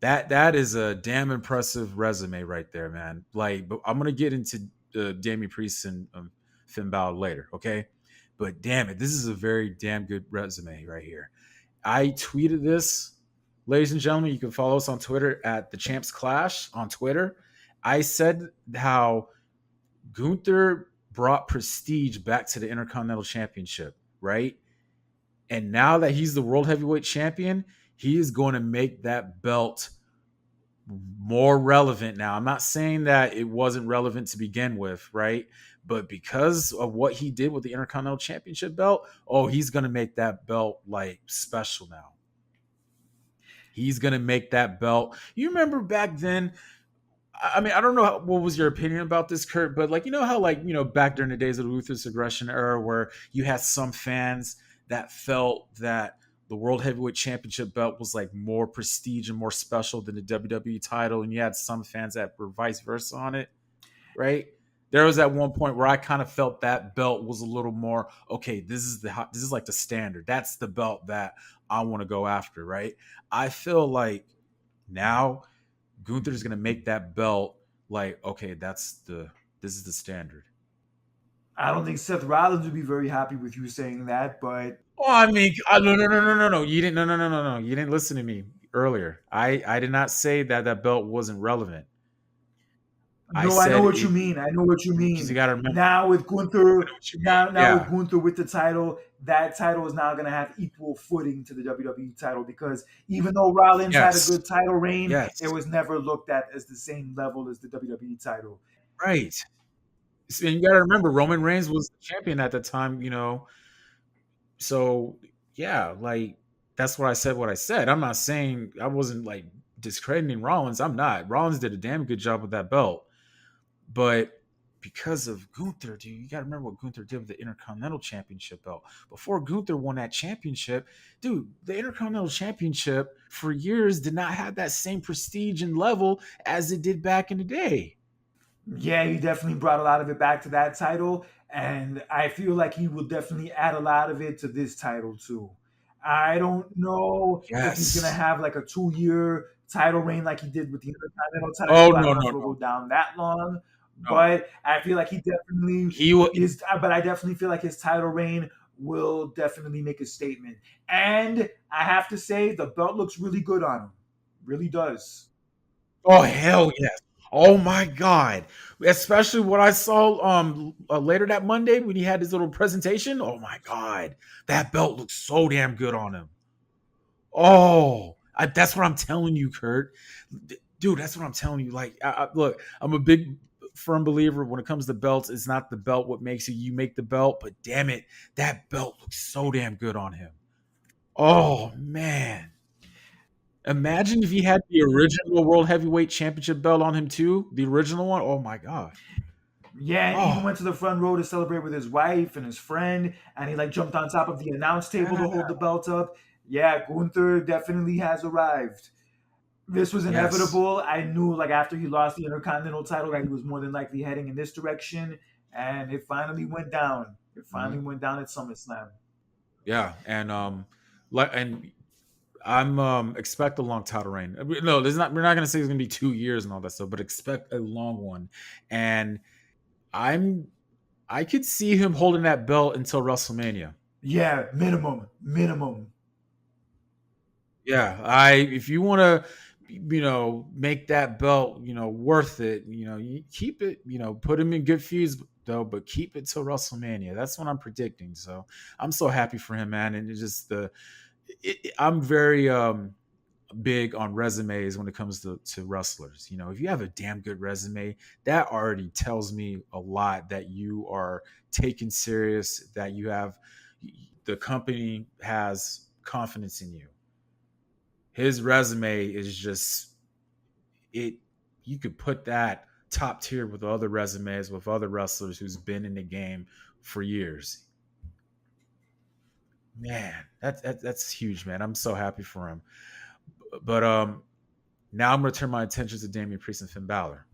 That is a damn impressive resume right there, man. Like, but I'm gonna get into Damian Priest and Finn Balor later, okay? But damn it, this is a very damn good resume right here. I tweeted this, ladies and gentlemen. You can follow us on Twitter at the Champs Clash on Twitter. I said how Gunther brought prestige back to the Intercontinental Championship, right? And now that he's the World Heavyweight Champion, he is going to make that belt more relevant now. I'm not saying that it wasn't relevant to begin with, right? But because of what he did with the Intercontinental Championship belt, oh, he's going to make that belt like special now. He's going to make that belt. You remember back then, I mean, I don't know what was your opinion about this, Kurt, but like, you know how like, back during the days of the Ruthless Aggression era where you had some fans that felt that the World Heavyweight Championship belt was like more prestige and more special than the WWE title, and you had some fans that were vice versa on it, right? There was at one point where I kind of felt that belt was a little more okay. This is like the standard. That's the belt that I want to go after, right? I feel like now Gunther's gonna make that belt like okay, this is the standard. I don't think Seth Rollins would be very happy with you saying that, but Oh, I mean, no, no, no, no, no, no. You didn't. No, no, no, no, no. You didn't listen to me earlier. I did not say that that belt wasn't relevant. I no, I know said what you it mean. I know what you because you mean. got to remember. Now with I Gunther, know what you mean. now with Yeah. Gunther with the title, that title is now going to have equal footing to the WWE title because even though Rollins had a Yes. good title reign, it Yes. was never looked at as the same level as the WWE title. Right. And you got to remember, Roman Reigns was the champion at the time. So yeah, like that's what I said. What I said. I'm not saying I wasn't like discrediting Rollins. I'm not. Rollins did a damn good job with that belt. But because of Gunther, dude, you got to remember what Gunther did with the Intercontinental Championship belt. Before Gunther won that championship, dude, the Intercontinental Championship for years did not have that same prestige and level as it did back in the day. Yeah, he definitely brought a lot of it back to that title, and I feel like he will definitely add a lot of it to this title too. I don't know if he's gonna Yes. have like a 2 year title reign like he did with the Intercontinental Oh title. I no don't know if no it'll go no down that long, no. but I feel like he definitely He will. is. But I definitely feel like his title reign will definitely make a statement. And I have to say, the belt looks really good on him. Really does. Oh hell yes. Oh my god. Especially what I saw later that Monday when he had his little presentation. Oh my god. That belt looks so damn good on him. Oh, that's what I'm telling you, Kurt. Dude, that's what I'm telling you. Like, look, I'm a big, firm believer when it comes to belts. It's not the belt what makes you. You make the belt, but damn it, that belt looks so damn good on him. Oh man, imagine if he had the original World Heavyweight Championship belt on him too, the original one. Oh my god. Yeah, and even Oh went to the front row to celebrate with his wife and his friend, and he like jumped on top of the announce table to yeah. hold the belt up. Yeah, Gunther definitely has arrived. This was Yes. inevitable. I knew like after he lost the Intercontinental title that he was more than likely heading in this direction, and it finally went down. It finally Mhm. went down at SummerSlam. Yeah, and I'm expect a long title reign. No, there's not. We're not gonna say it's gonna be 2 years and all that stuff, but expect a long one. And I'm I could see him holding that belt until WrestleMania. Yeah, minimum, minimum. Yeah, I if you want to, make that belt, worth it. You keep it. Put him in good feuds though, but keep it till WrestleMania. That's what I'm predicting. So I'm so happy for him, man. And it's just I'm very big on resumes when it comes to wrestlers. If you have a damn good resume, that already tells me a lot that you are taken serious, that you have the company has confidence in you. His resume is just it you could put that top tier with other resumes with other wrestlers who's been in the game for years. Man, that's huge, man. I'm so happy for him. But now I'm going to turn my attention to Damian Priest and Finn Balor.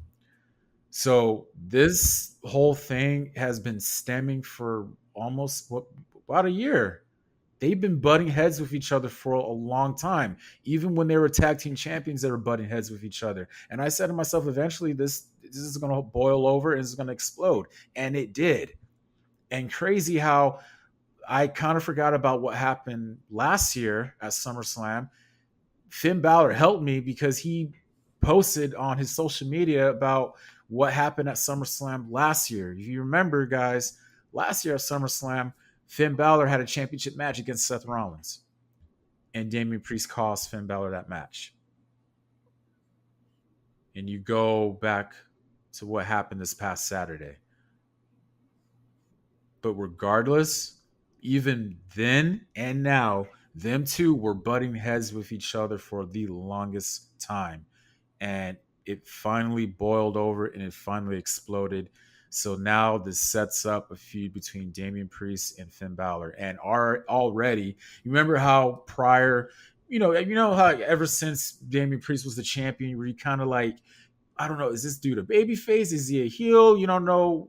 So this whole thing has been stemming for almost what About a year. They've been butting heads with each other for a long time. Even when they were tag team champions, they were butting heads with each other. And I said to myself, eventually this is going to boil over and it's going to explode, and it did. And crazy how I kind of forgot about what happened last year at SummerSlam. Finn Balor helped me because he posted on his social media about what happened at SummerSlam last year. If you remember, guys, last year at SummerSlam, Finn Balor had a championship match against Seth Rollins, and Damian Priest cost Finn Balor that match. And you go back to what happened this past Saturday. But regardless, even then and now, them two were butting heads with each other for the longest time. And it finally boiled over and it finally exploded. So now this sets up a feud between Damian Priest and Finn Balor. And are already, you remember how prior, you know how ever since Damian Priest was the champion, where you kind of like, I don't know, is this dude a baby face? Is he a heel? You don't know,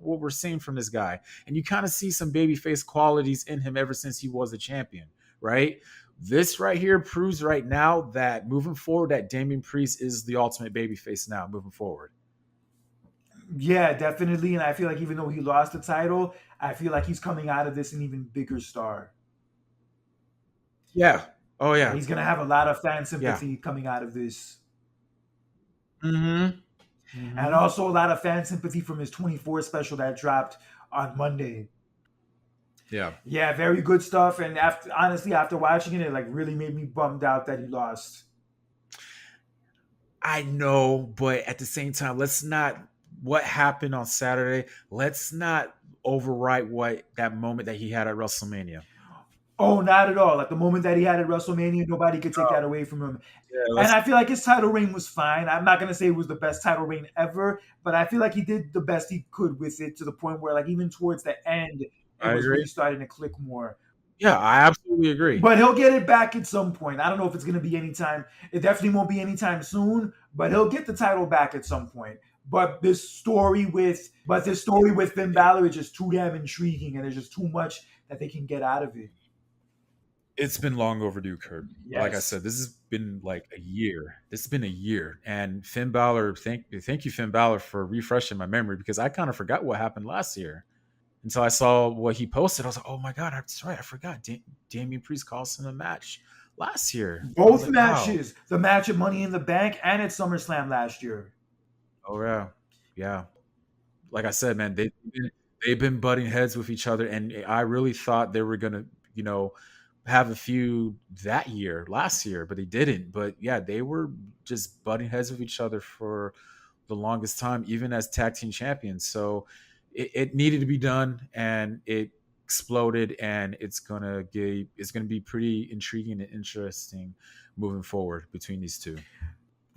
what we're seeing from this guy. And you kind of see some baby face qualities in him ever since he was a champion, right? This right here proves right now that moving forward, that Damian Priest is the ultimate baby face now moving forward. Yeah, definitely. And I feel like even though he lost the title, I feel like he's coming out of this an even bigger star. Yeah. Oh Yeah, yeah. he's gonna have a lot of fan Yeah. sympathy coming out of this. Mm-hmm. And Mm-hmm. also a lot of fan sympathy from his 24 special that dropped on Monday. Yeah. Yeah, very good stuff. And after honestly, after watching it, it like really made me bummed out that he lost. I know, but at the same time, let's not what happened on Saturday. Let's not overwrite what that moment that he had at WrestleMania. Oh, not at all. Like the moment that he had at WrestleMania, nobody could take that away from him. Yeah, And let's. I feel like his title reign was fine. I'm not gonna say it was the best title reign ever, but I feel like he did the best he could with it to the point where like even towards the end, it I was agree. really starting to click more. Yeah, I absolutely agree. But he'll get it back at some point. I don't know if it's gonna be anytime. It definitely won't be anytime soon, but he'll get the title back at some point. But this story with Finn Balor is just too damn intriguing, and there's just too much that they can get out of it. It's been long overdue, Kurt. Like I Yes. said, this has been like a year. This has been a year, and Finn Balor. Thank you, Finn Balor, for refreshing my memory because I kind of forgot what happened last year until I saw what he posted. I was like, oh my god, that's right, I forgot. Damian Priest cost him a match last year. I was Both like, wow. matches, the match at Money in the Bank and at SummerSlam last year. Oh yeah, yeah. Like I said, man, they've been butting heads with each other, and I really thought they were gonna, you know, have a feud that year, last year, but they didn't. But yeah, they were just butting heads with each other for the longest time, even as tag team champions. So it needed to be done, and it exploded, and it's gonna be pretty intriguing and interesting moving forward between these two.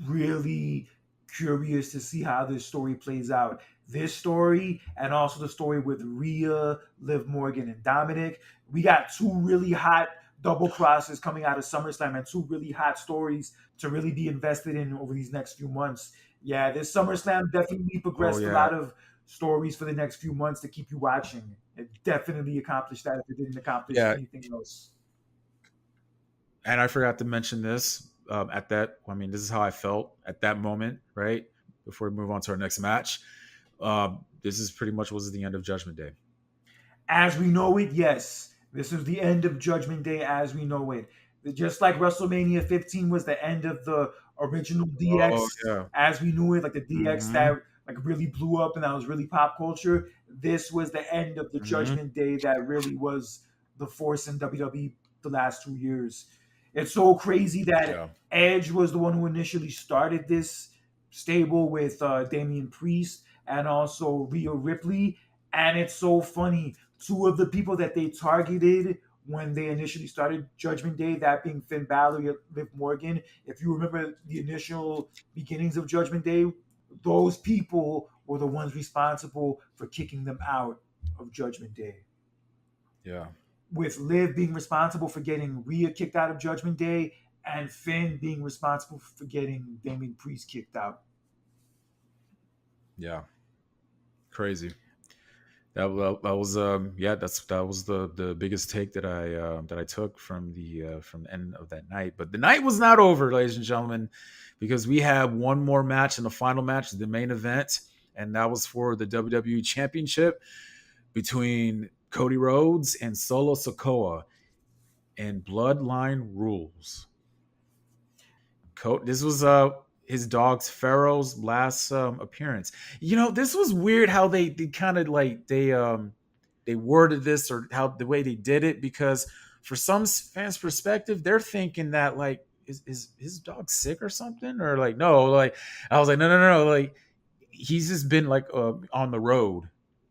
Really curious to see how this story plays out. This story and also the story with Rhea, Liv Morgan, and Dominic. We got two really hot double crosses coming out of SummerSlam and two really hot stories to really be invested in over these next few months. Yeah, this SummerSlam definitely Oh progressed a yeah, lot of stories for the next few months to keep you watching. It definitely accomplished that if it didn't accomplish yeah. anything else. And I forgot to mention this at that. I mean, this is how I felt at that moment, right? Before we move on to our next match, this is pretty much was the end of Judgment Day. As we know it, yes. This is the end of Judgment Day as we know it. Just like WrestleMania 15 was the end of the original Oh DX yeah. as we knew it, like the DX Hmm. that like really blew up and that was really pop culture. This was the end of the Hmm. Judgment Day that really was the force in WWE the last 2 years. It's so crazy that Yeah. Edge was the one who initially started this stable with Damian Priest and also Rhea Ripley. And it's so funny. Two of the people that they targeted when they initially started Judgment Day, that being Finn Balor, Liv Morgan. If you remember the initial beginnings of Judgment Day, those people were the ones responsible for kicking them out of Judgment Day. Yeah. With Liv being responsible for getting Rhea kicked out of Judgment Day, and Finn being responsible for getting Damien Priest kicked out. Yeah. Crazy. That was yeah, that was the biggest take that I took from the end of that night. But the night was not over, ladies and gentlemen, because we have one more match, and the final match, the main event, and that was for the WWE Championship between Cody Rhodes and Solo Sikoa and Bloodline Rules. This was his dog's Pharaoh's last appearance. This was weird how they kind of like they worded this, or how the way they did it, because for some fans' perspective, they're thinking that like is his dog sick or something, or like no, like I was like no no no no, like he's just been like on the road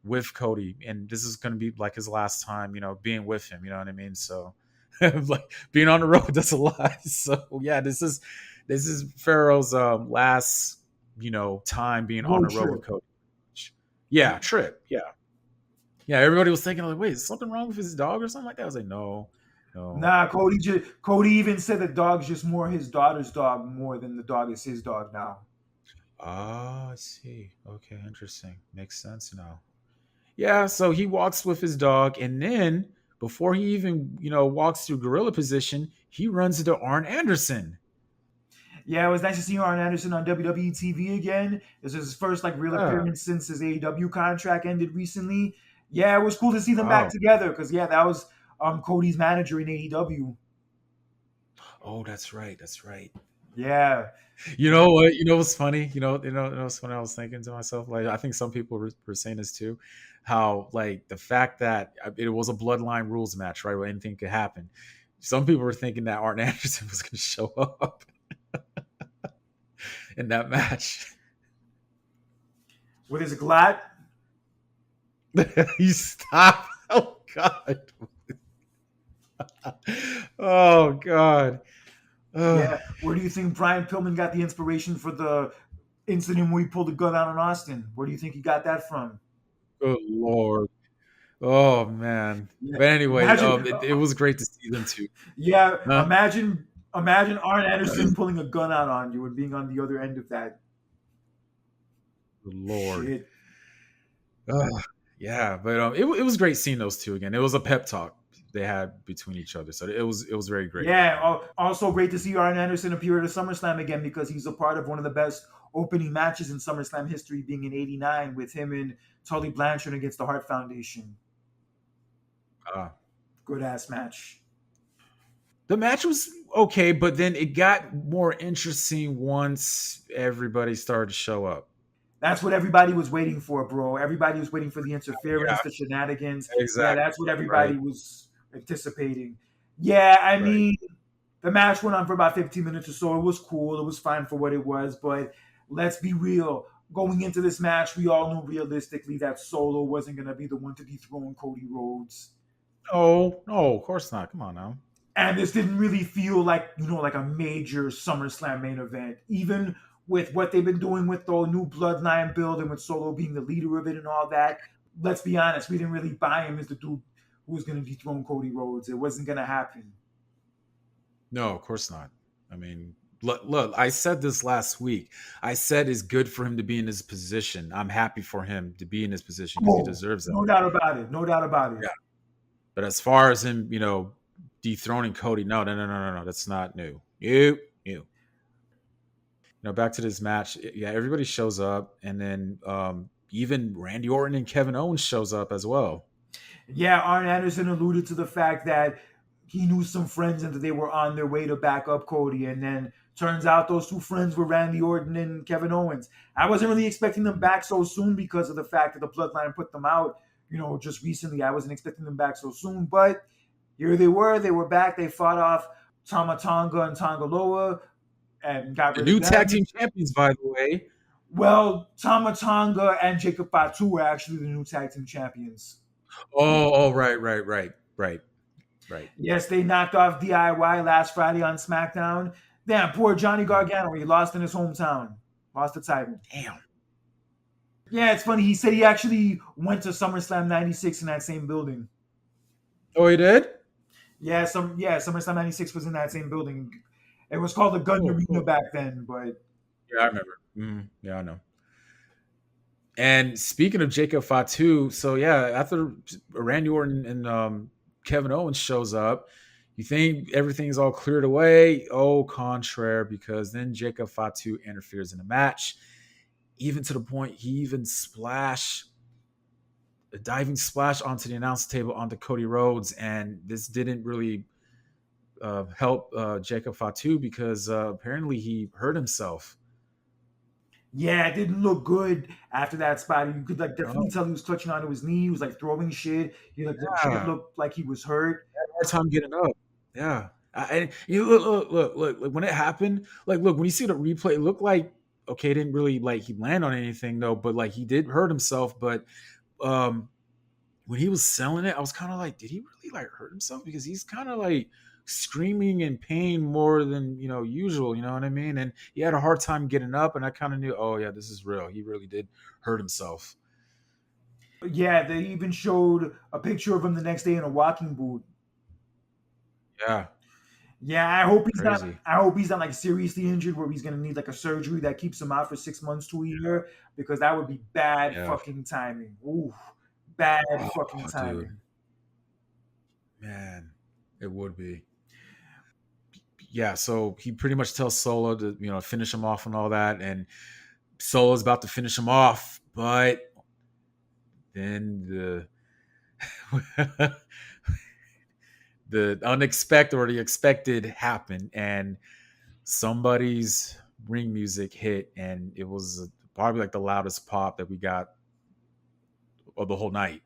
with Cody, and this is going to be like his last time, being with him. You know what I mean? So, like being on the road, that's a lot. So yeah, this is Pharaoh's last, time being on Road the road with trip. Cody. Yeah, trip. Yeah, yeah. Everybody was thinking like, wait, is something wrong with his dog or something like that? I was like, no, no. Nah, Cody even said the dog's just more his daughter's dog more than the dog is his dog now. Ah, I see. Okay, interesting. Makes sense now. Yeah, so he walks with his dog, and then before he even, walks through gorilla position, he runs into Arn Anderson. Yeah, it was nice to see Arn Anderson on WWE TV again. This is his first like real Yeah. appearance since his AEW contract ended recently. Yeah, it was cool to see them back Wow. together because yeah, that was Cody's manager in AEW. Oh, that's right. That's right. Yeah, You know what? You know what's funny? What's funny? I was thinking to myself, like, I think some people were saying this too, how like the fact that it was a bloodline rules match, right, where anything could happen. Some people were thinking that Arn Anderson was going to show up in that match. with his glat. You stop! Oh God! Oh God! Yeah, Oh, where do you think Brian Pillman got the inspiration for the incident where he pulled a gun out on Austin? Where do you think he got that from? good Lord! Oh man! Yeah, But anyway, imagine. it was great to see them too. Yeah, Huh? imagine Arn Anderson pulling a gun out on you and being on the other end of that. Good Lord! Shit. Ugh, yeah, but it was great seeing those two again. It was a pep talk they had between each other, so it was very great. Yeah. Also great to see Arn Anderson appear at a SummerSlam again because he's a part of one of the best opening matches in SummerSlam history, being in '89 with him and Tully Blanchard against the Hart Foundation. Uh, Good ass match. the match was okay, but then it got more interesting once everybody started to show up. That's what everybody was waiting for, bro. Everybody was waiting for the Yeah, interference, the shenanigans. Yeah, exactly. that's what Right, everybody was anticipating. Yeah, I right. mean, the match went on for about 15 minutes or so. It was cool. It was fine for what it was, but let's be real. Going into this match, we all knew realistically that Solo wasn't going to be the one to dethrone Cody Rhodes. No, no, of course not. Come on now. And this didn't really feel like, like a major SummerSlam main event. Even with what they've been doing with the new Bloodline build and with Solo being the leader of it and all that, let's be honest, we didn't really buy him as the dude who was going to dethrone Cody Rhodes. It wasn't going to happen. No, of course not. I mean, look, I said this last week. I said it's good for him to be in his position. I'm happy for him to be in his position because he Oh, deserves it. no doubt about it. No doubt about it. Yeah. But as far as him, dethroning Cody, no, no, no, no, no, no. That's not new. New, new. Back to this match. Yeah, everybody shows up, and then even Randy Orton and Kevin Owens shows up as well. Yeah, Arn Anderson alluded to the fact that he knew some friends and that they were on their way to back up Cody. And then turns out those two friends were Randy Orton and Kevin Owens. I wasn't really expecting them back so soon because of the fact that the Bloodline put them out, just recently. I wasn't expecting them back so soon, but here they were. They were back. They fought off Tama Tonga and Tongaloa and got The rid of new tag them. team champions, by the way. Well, Tama Tonga and Jacob Fatu were actually the new tag team champions. Oh, right, right, right, right, right. Yes, they knocked off DIY last Friday on SmackDown. Damn, poor Johnny Gargano. He lost in his hometown. Lost the title. Damn. Yeah, it's funny. He said he actually went to SummerSlam '96 in that same building. Oh, he did. SummerSlam '96 was in that same building. It was called the Gun Cool, Arena cool. back then, but Yeah, I remember. Yeah, I know. And speaking of Jacob Fatu, so yeah, after Randy Orton and Kevin Owens shows up, you think everything's all cleared away. Au contraire, because then Jacob Fatu interferes in the match, even to the point he even splash a diving splash onto the announce table onto Cody Rhodes, and this didn't really help Jacob Fatu because apparently he hurt himself. Yeah, it didn't look good after that spot. You could like definitely Oh, tell he was clutching onto his knee. He was like throwing shit. He like the shit yeah, looked like he was hurt. hard time getting up. Yeah, and you look when it happened. Like, look when you see the replay, it looked like okay, it didn't really like he land on anything though, but like he did hurt himself. But um, when he was selling it, I was kind of like, did he really like hurt himself? Because he's kind of like screaming in pain more than usual. You know what I mean? And he had a hard time getting up, and I kind of knew, oh yeah, this is real. He really did hurt himself. Yeah, they even showed a picture of him the next day in a walking boot. Yeah, Yeah, I hope he's not. crazy. I hope he's not like seriously injured where he's gonna need like a surgery that keeps him out for 6 months to a year because that would be bad Yeah. fucking timing. Ooh, bad Oh, fucking dude, timing. man, it would be. Yeah, so he pretty much tells Solo to finish him off and all that, and Solo's about to finish him off, but then the unexpected or the expected happened, and somebody's ring music hit, and it was probably like the loudest pop that we got of the whole night.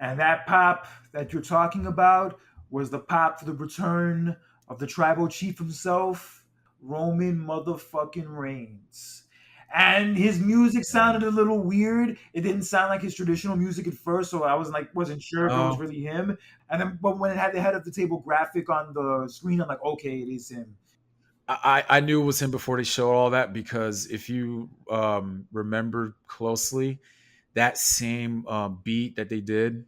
And that pop that you're talking about was the pop for the return of the tribal chief himself, Roman motherfucking Reigns. And his music Yeah. sounded a little weird. It didn't sound like his traditional music at first, so I wasn't sure if it was Oh, really him. And then, but when it had the head of the table graphic on the screen, I'm like, okay, it is him. I knew it was him before they showed all that because if you remember closely, that same beat that they did,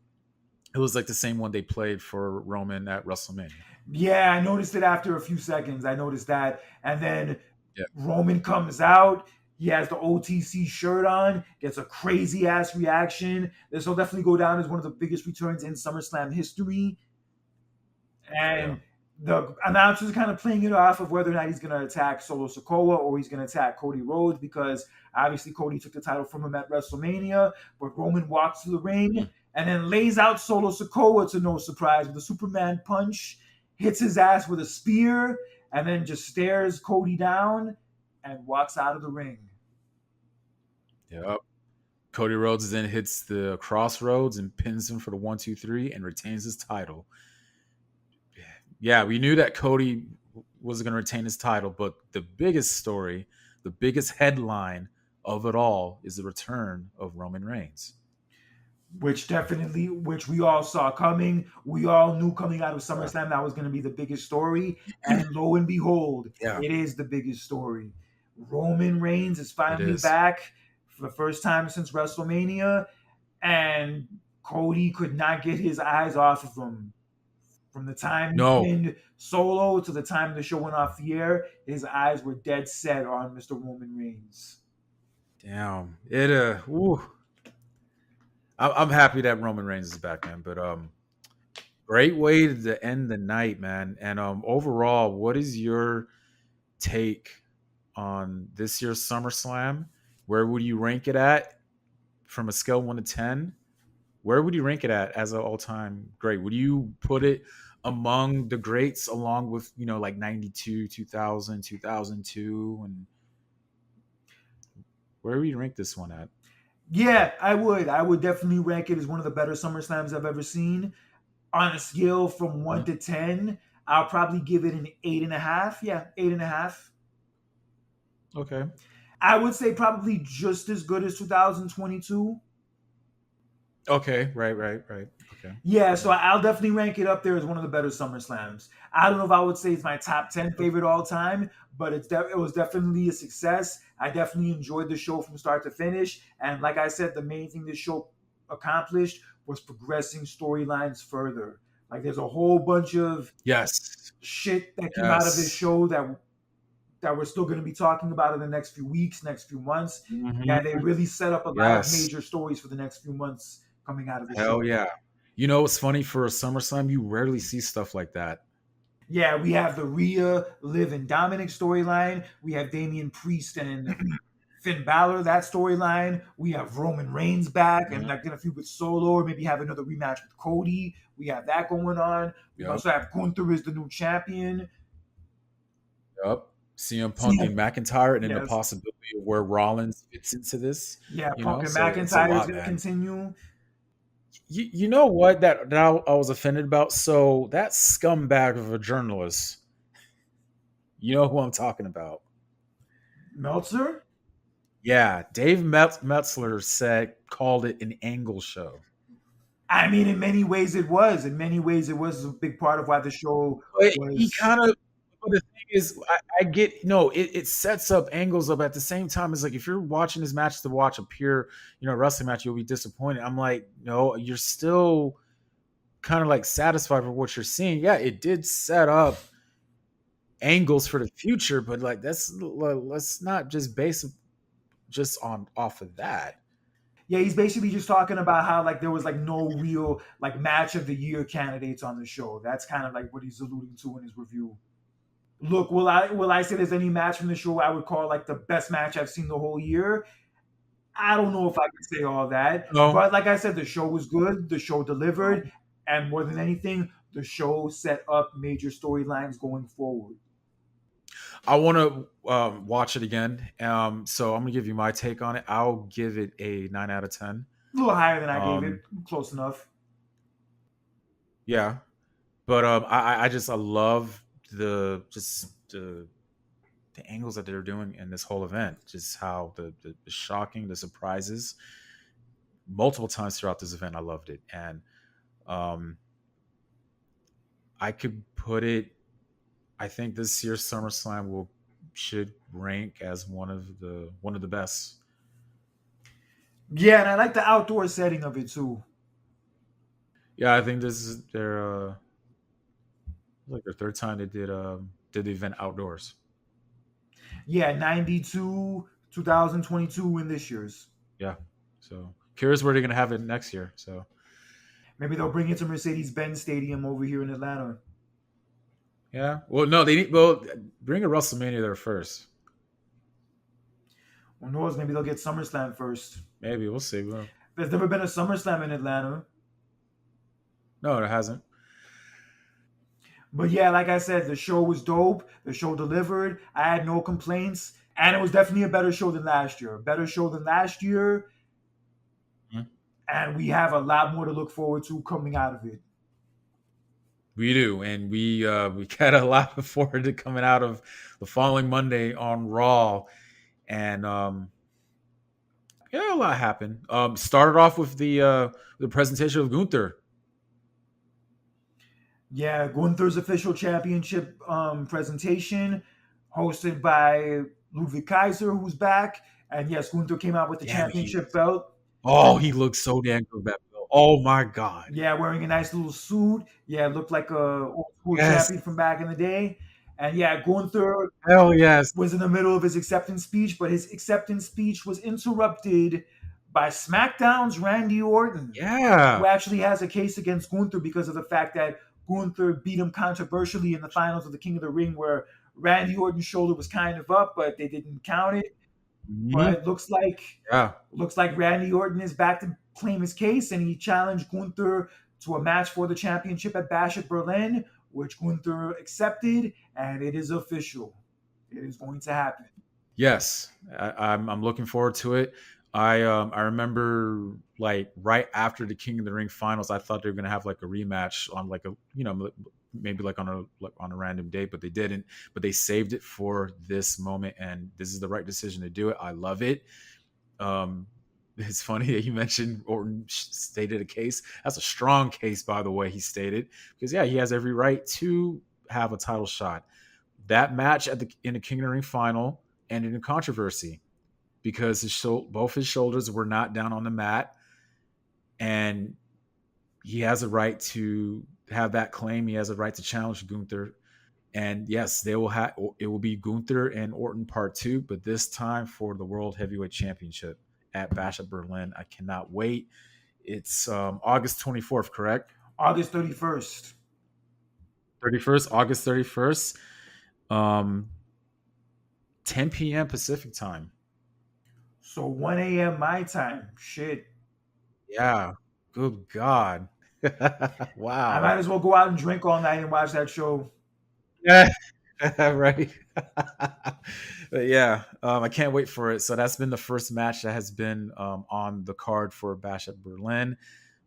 it was like the same one they played for Roman at WrestleMania. Yeah, I noticed it after a few seconds. I noticed that. And then Yeah. Roman comes out. He has the OTC shirt on, gets a crazy ass reaction. This will definitely go down as one of the biggest returns in SummerSlam history. Yeah. And the announcers are kind of playing it off of whether or not he's going to attack Solo Sikoa or he's going to attack Cody Rhodes because obviously Cody took the title from him at WrestleMania. But Roman walks to the ring Hmm. and then lays out Solo Sikoa to no surprise with a Superman punch, hits his ass with a spear, and then just stares Cody down and walks out of the ring. Yep. Cody Rhodes then hits the crossroads and pins him for the 1, 2, 3 and retains his title. Yeah, we knew that Cody was going to retain his title, but the biggest story, the biggest headline of it all is the return of Roman Reigns. Which we all saw coming. We all knew coming out of Yeah. SummerSlam that was going to be the biggest story. And lo and behold, Yeah, it is the biggest story. Roman Reigns is it finally is. back for the first time since WrestleMania. And Cody could not get his eyes off of him. From the time he No, pinned Solo to the time the show went off the air, his eyes were dead set on Mr. Roman Reigns. damn it. I'm happy that Roman Reigns is back, man. But great way to end the night, man. And overall, what is your take on this year's SummerSlam? Where would you rank it at from a scale 1 to 10? Where would you rank it at as an all-time great? Would you put it among the greats along with, like 92, 2000, 2002? And where would you rank this one at? Yeah, I would. I would definitely rank it as one of the better SummerSlams I've ever seen. On a scale from one Mhm. to 10, I'll probably give it an 8.5. Yeah, 8.5. Okay. I would say probably just as good as 2022. Okay. Right. Okay. Yeah, so Yeah. I'll definitely rank it up there as one of the better SummerSlams. I don't know if I would say it's my top 10 favorite all time, but it was definitely a success. I definitely enjoyed the show from start to finish. And like I said, the main thing this show accomplished was progressing storylines further. Like there's a whole bunch of Yes. shit that came out of this Yes. show that that we're still going to be talking about in the next few weeks, next few months. Mhm. Yeah, they really set up a lot of Yes. major stories for the next few months coming out of the Hell show. yeah. You know what's funny for a SummerSlam? You rarely see stuff like that. Yeah, we have the Rhea, Liv, and Dominic storyline. We have Damian Priest and Finn Balor, that storyline. We have Roman Reigns back and Mhm. like in a feud with Solo, or maybe have another rematch with Cody. We have that going on. We Yep. also have Gunther as the new champion. Yep. CM See, Punk and McIntyre, and then the yes, possibility of where Rollins fits into this. yeah, You Punk know, and so it's a McIntyre is lot, going to man. continue. You know what that I was offended about? So that scumbag of a journalist, you know who I'm talking about. Meltzer. Yeah, Dave Metzler said called it an angle show. I mean, in many ways it was. In many ways it was a big part of why the show But he was. kind of. But the thing is, I get no. It sets up angles up at the same time. It's like if you're watching this match to watch a pure, wrestling match, you'll be disappointed. I'm like, no, you're still kind of like satisfied with what you're seeing. Yeah, it did set up angles for the future, but like let's not just base it just on off of that. Yeah, he's basically just talking about how like there was like no real like match of the year candidates on the show. That's kind of like what he's alluding to in his review. Look, will I say there's any match from the show I would call like the best match I've seen the whole year? I don't know if I can say all that, No, but like I said, the show was good. The show delivered, and more than anything, the show set up major storylines going forward. I want to watch it again. So I'm gonna give you my take on it. I'll give it a 9 out of 10. A little higher than I gave it, Um, close enough. yeah, but I love the angles that they're doing in this whole event. Just how the shocking, the surprises, multiple times throughout this event. I loved it, and um, I could put it. I think this year's SummerSlam will should rank as one of the best. Yeah, and I like the outdoor setting of it too. Yeah, I think this is their third time they did the event outdoors. Yeah, 92, 2022 in this year's. Yeah. So curious where they're gonna have it next year. So Maybe they'll bring it to Mercedes-Benz Stadium over here in Atlanta. yeah. Well, no, they need bring a WrestleMania there first. Who knows? Maybe they'll get SummerSlam first. Maybe we'll see. Well, There's never been a SummerSlam in Atlanta. no, it hasn't. But yeah, like I said, the show was dope. The show delivered. I had no complaints. And it was definitely a better show than last year. A better show than last year. Mhm. And we have a lot more to look forward to coming out of it. We do, and we got a lot forward to coming out of the following Monday on Raw, and yeah, a lot happened. Started off with the presentation of Gunther. Yeah, Gunther's official championship presentation, hosted by Ludwig Kaiser, who's back. And yes, Gunther came out with the Damn, championship belt. he looks so damn good. That belt. Oh my god. Yeah, wearing a nice little suit. Yeah, looked like a old school Yes. champion from back in the day. And yeah, Gunther Hell yes. was in the middle of his acceptance speech, but his acceptance speech was interrupted by SmackDown's Randy Orton, who Yeah. actually has a case against Gunther because of the fact that Gunther beat him controversially in the finals of the King of the Ring, where Randy Orton's shoulder was kind of up, but they didn't count it. Mhm. But Yeah. looks like Randy Orton is back to claim his case, and he challenged Gunther to a match for the championship at Bash at Berlin, which Gunther accepted, and it is official. It is going to happen. Yes, I'm looking forward to it. I remember like right after the King of the Ring finals, I thought they were gonna have like a rematch on like a maybe like on a random date, but they didn't. But they saved it for this moment, and this is the right decision to do it. I love it. Um, it's funny that you mentioned Orton stated a case. That's a strong case, by the way. He stated because yeah, he has every right to have a title shot. That match in the King of the Ring final ended in controversy because both his shoulders were not down on the mat, and he has a right to have that claim. He has a right to challenge Gunther, And yes, they will have it will be Gunther and Orton part two, but this time for the World Heavyweight Championship at Bash at Berlin. I cannot wait. It's August 24th, correct? August 31st. 31st, August 31st, um, 10 p.m. Pacific time. So 1 a.m. my time. Shit. Yeah. Good God. I might Wow. as well go out and drink all night and watch that show. Yeah. Right. But yeah, I can't wait for it. So that's been the first match that has been on the card for Bash at Berlin.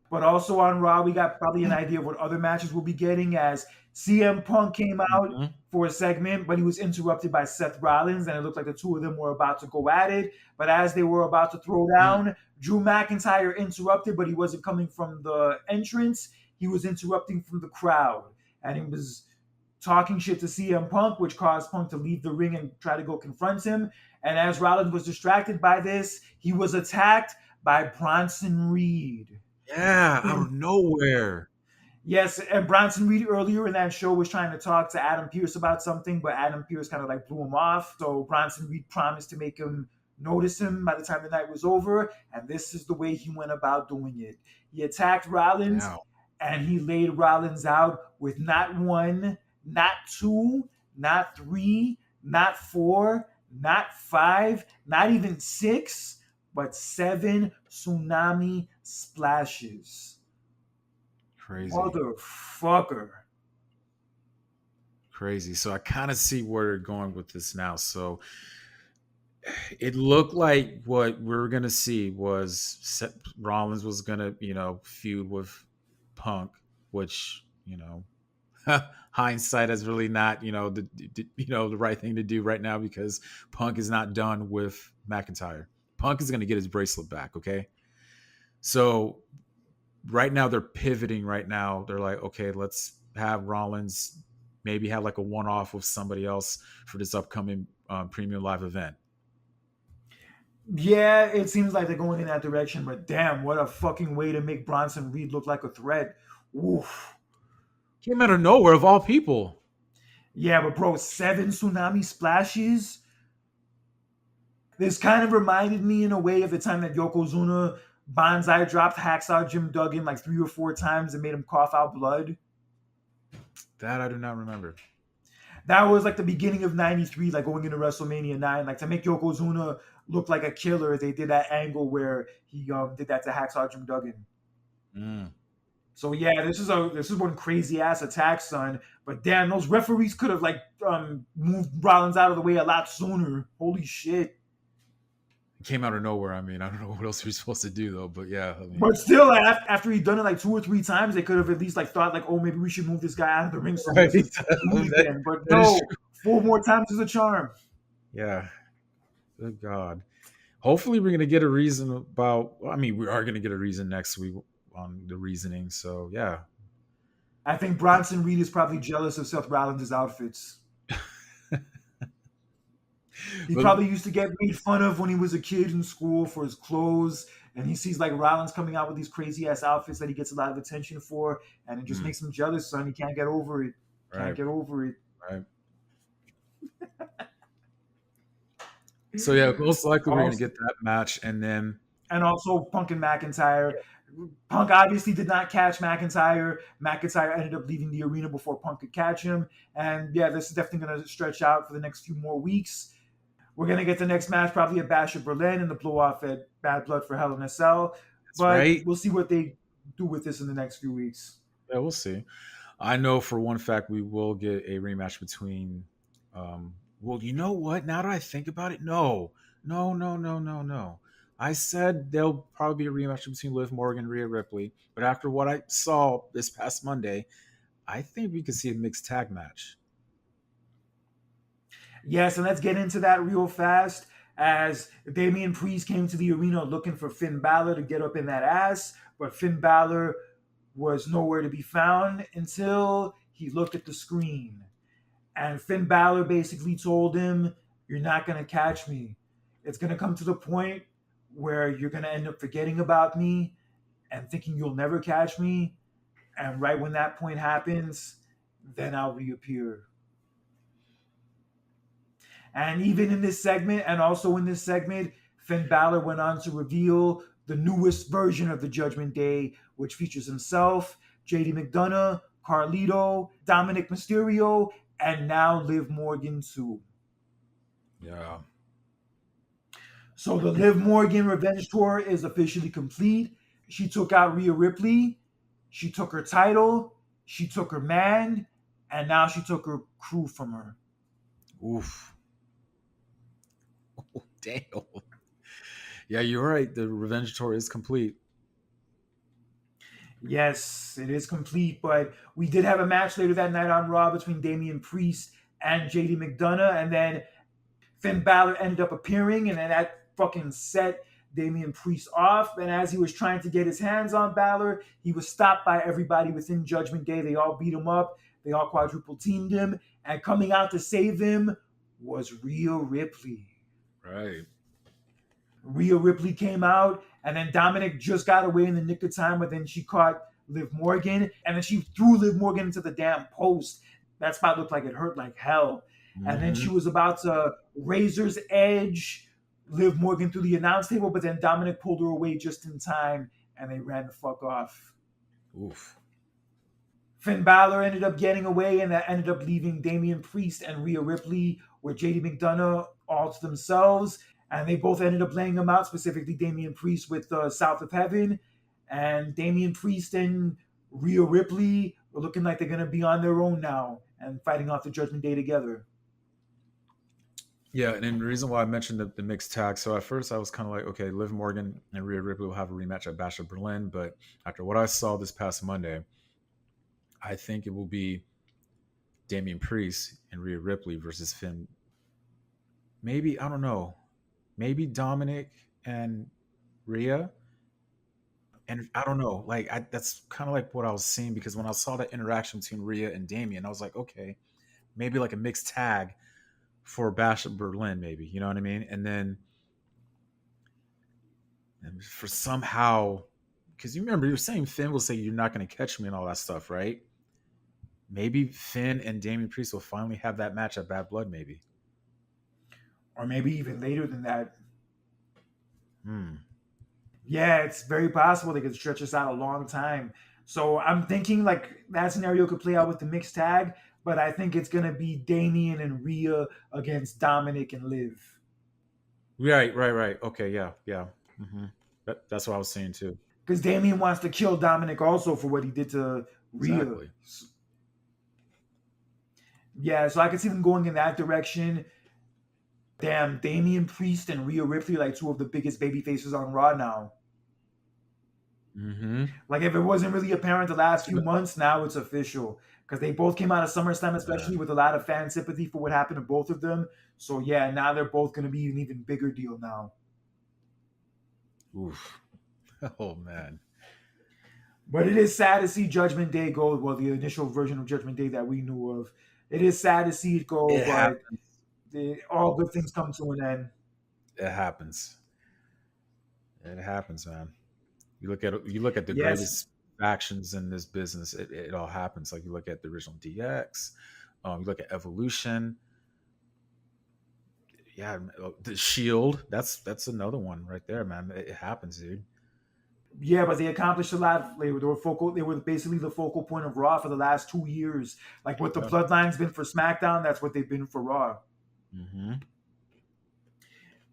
But also on Raw, we got probably an idea of what other matches we'll be getting as CM Punk came out Mhm. for a segment, but he was interrupted by Seth Rollins, and it looked like the two of them were about to go at it. But as they were about to throw Mm. down, Drew McIntyre interrupted, but he wasn't coming from the entrance. He was interrupting from the crowd. And he was talking shit to CM Punk, which caused Punk to leave the ring and try to go confront him. And as Rollins was distracted by this, he was attacked by Bronson Reed. Yeah, out Who of nowhere. Yes, and Bronson Reed earlier in that show was trying to talk to Adam Pearce about something, but Adam Pearce kind of like blew him off. So Bronson Reed promised to make him notice him by the time the night was over, and this is the way he went about doing it. He attacked Rollins, Yeah. and he laid Rollins out with not one, not two, not three, not four, not five, not even six, but seven tsunami splashes. Crazy. Motherfucker. Crazy. So I kind of see where you're going with this now. So it looked like what we were gonna see was Rollins was gonna, feud with Punk, which hindsight is really not, the right thing to do right now because Punk is not done with McIntyre. Punk is gonna get his bracelet back. Okay, so right now they're pivoting. Right now they're like, okay, let's have Rollins maybe have like a one off with somebody else for this upcoming premium live event. Yeah, it seems like they're going in that direction, but damn, what a fucking way to make Bronson Reed look like a threat. Oof. Came out of nowhere of all people. Yeah, but bro, seven tsunami splashes? This kind of reminded me in a way of the time that Yokozuna Banzai dropped Hacksaw Jim Duggan like 3 or 4 times and made him cough out blood. That I do not remember. That was like the beginning of '93, like going into WrestleMania 9. Like to make Yokozuna look like a killer, they did that angle where he did that to Hacksaw Jim Duggan. Mm. So yeah, this is one crazy ass attack, son. But damn, those referees could have like moved Rollins out of the way a lot sooner. Holy shit! It came out of nowhere. I mean, I don't know what else you're supposed to do though, but yeah, I mean, But still, like, after he'd done it like 2 or 3 times, they could have at least like thought like, oh, maybe we should move this guy out of the ring so he right. doesn't do it that, again. But that is no, true. 4 more times is a charm. Yeah. Good God. Hopefully, we're gonna get a reason about. I mean, we are gonna get a reason next week on the reasoning. So yeah, I think Bronson Reed is probably jealous of Seth Rollins' outfits. He but probably used to get made fun of when he was a kid in school for his clothes, and he sees like Rollins coming out with these crazy ass outfits that he gets a lot of attention for, and it just mm, makes him jealous, son. He can't get over it. Can't right, get over it. right. So yeah, most likely we're gonna Also, get that match, and then and also Punk and McIntyre. Punk obviously did not catch McIntyre. McIntyre ended up leaving the arena before Punk could catch him. And yeah, this is definitely going to stretch out for the next few more weeks. We're going to get the next match probably at Bash of Berlin and the blow off at Bad Blood for Hell in a Cell. that's But right. we'll see what they do with this in the next few weeks. Yeah, we'll see. I know for one fact we will get a rematch between. Well, you know what? Now that I think about it, no, no, no, no, no, no. I said there'll probably be a rematch between Liv Morgan and Rhea Ripley, but after what I saw this past Monday, I think we could see a mixed tag match. Yes, and let's get into that real fast as Damian Priest came to the arena looking for Finn Balor to get up in that ass, but Finn Balor was nowhere to be found until he looked at the screen. And Finn Balor basically told him, "You're not going to catch me. It's going to come to the point where you're going to end up forgetting about me and thinking you'll never catch me. And right when that point happens, then I'll reappear." And even in this segment, and also in this segment, Finn Balor went on to reveal the newest version of the Judgment Day, which features himself, JD McDonough, Carlito, Dominick Mysterio, and now Liv Morgan too. Yeah. So the Liv Morgan Revenge Tour is officially complete. She took out Rhea Ripley. She took her title. She took her man. And now she took her crew from her. Oof. Oh, damn. Yeah, you're right. The revenge tour is complete. Yes, it is complete, but we did have a match later that night on Raw between Damian Priest and JD McDonough, and then Finn Balor ended up appearing, and then that fucking set Damian Priest off. And as he was trying to get his hands on Balor, he was stopped by everybody within Judgment Day. They all beat him up, they all quadruple teamed him, and coming out to save him was Rhea Ripley. Right. Rhea Ripley came out, and then Dominic just got away in the nick of time, but then she caught Liv Morgan, and then she threw Liv Morgan into the damn post. That spot looked like it hurt like hell. And then she Mm-hmm. was about to razor's edge Liv Morgan through the announce table, but then Dominic pulled her away just in time, and they ran the fuck off. Oof. Finn Balor ended up getting away, and that ended up leaving Damian Priest and Rhea Ripley with JD McDonough all to themselves. And they both ended up laying them out, specifically Damian Priest with South of Heaven. And Damian Priest and Rhea Ripley were looking like they're going to be on their own now and fighting off the Judgment Day together. Yeah, and then the reason why I mentioned the mixed tag, so at first I was kind of like, okay, Liv Morgan and Rhea Ripley will have a rematch at Bash of Berlin, but after what I saw this past Monday, I think it will be Damian Priest and Rhea Ripley versus Finn. Maybe, I don't know, maybe Dominic and Rhea. And I don't know, like that's kind of like what I was seeing because when I saw that interaction between Rhea and Damian, I was like, okay, maybe like a mixed tag for Bash of Berlin, maybe, you know what I mean? And then and for somehow, because you remember you were saying Finn will say you're not going to catch me and all that stuff, right? Maybe Finn and Damian Priest will finally have that match at Bad Blood, maybe. Or maybe even later than that. Hmm. Yeah, it's very possible they could stretch this out a long time. So I'm thinking like that scenario could play out with the mixed tag, but I think it's gonna be Damian and Rhea against Dominic and Liv. Right, right, right. Okay, yeah, yeah. hmm that's what I was saying too. Because Damian wants to kill Dominic also for what he did to Rhea. Exactly. Yeah, so I could see them going in that direction. Damn, Damian Priest and Rhea Ripley, like two of the biggest baby faces on Raw now. hmm Like if it wasn't really apparent the last few months, now it's official because they both came out of SummerSlam, Yeah. especially with a lot of fan sympathy for what happened to both of them. So yeah, now they're both going to be an even bigger deal now. Oof. Oh man. But it is sad to see Judgment Day go. Well, the initial version of Judgment Day that we knew of. It is sad to see it go, It but happens. all good things come to an end. It happens. It happens, man. You look at the Yes, greatest factions in this business. It all happens. Like you look at the original DX. You look at Evolution. Yeah, the Shield. That's another one right there, man. It happens, dude. yeah, but they accomplished a lot. They were focal. They were basically the focal point of Raw for the last 2 years. Like what the Yeah. Bloodline's been for SmackDown, that's what they've been for Raw. hmm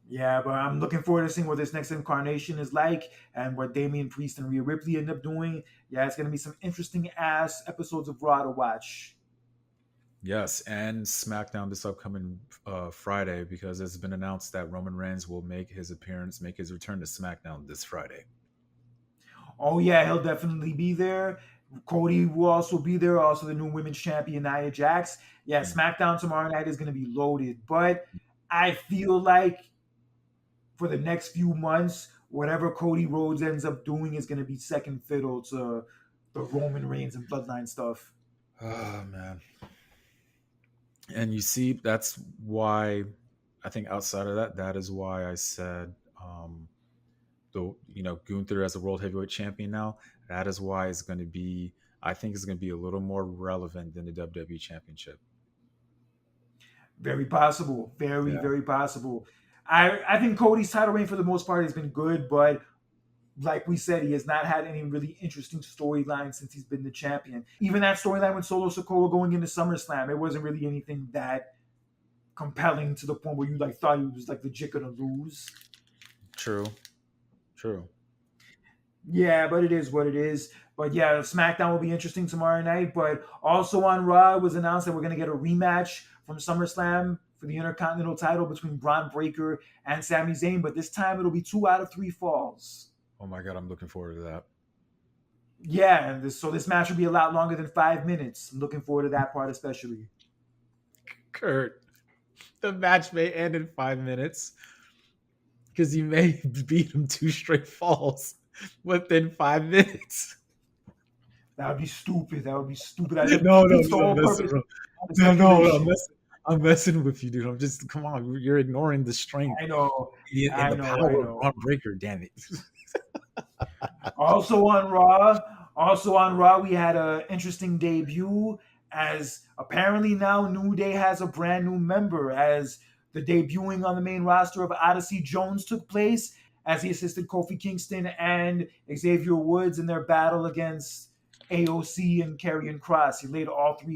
Yeah, but I'm looking forward to seeing what this next incarnation is like and what Damian Priest and Rhea Ripley end up doing. Yeah, it's gonna be some interesting ass episodes of Raw to watch. Yes, and SmackDown this upcoming Friday because it's been announced that Roman Reigns will make his return to SmackDown this Friday. Oh yeah, he'll definitely be there. Cody will also be there. Also, the new women's champion Nia Jax. Yeah, Mm. SmackDown tomorrow night is gonna be loaded, but I feel like for the next few months, whatever Cody Rhodes ends up doing is gonna be second fiddle to the Roman Reigns and Bloodline stuff. Oh man. And you see, that's why I think outside of that, that is why I said the Gunther as a world heavyweight champion now. That is why it's going to be. I think it's going to be a little more relevant than the WWE Championship. Very possible. Very, Yeah, very possible. I think Cody's title reign for the most part has been good, but like we said, he has not had any really interesting storylines since he's been the champion. Even that storyline with Solo Sikoa going into SummerSlam, it wasn't really anything that compelling to the point where you like thought he was like legit gonna lose. true, true. Yeah, but it is what it is. But yeah, SmackDown will be interesting tomorrow night. But also on Raw, it was announced that we're gonna get a rematch from SummerSlam for the Intercontinental title between Braun Breaker and Sami Zayn. But this time it'll be 2 out of 3 falls. Oh my god, I'm looking forward to that. Yeah, and so this match will be a lot longer than 5 minutes. I'm looking forward to that part especially. Kurt, the match may end in 5 minutes because you may beat him 2 straight falls within 5 minutes. That would be stupid. That would be stupid. That No, no, defeats the no, I'm whole messing, purpose bro. of the No, no, no, stipulation. I'm messing with you, dude. I'm just come on. You're ignoring the strength I know, and I the know, I power of Braun know. Breaker. Damn it. Also on Raw, we had an interesting debut as apparently now New Day has a brand new member as the debuting on the main roster of Odyssey Jones took place as he assisted Kofi Kingston and Xavier Woods in their battle against AOC and Karrion Kross. He laid all of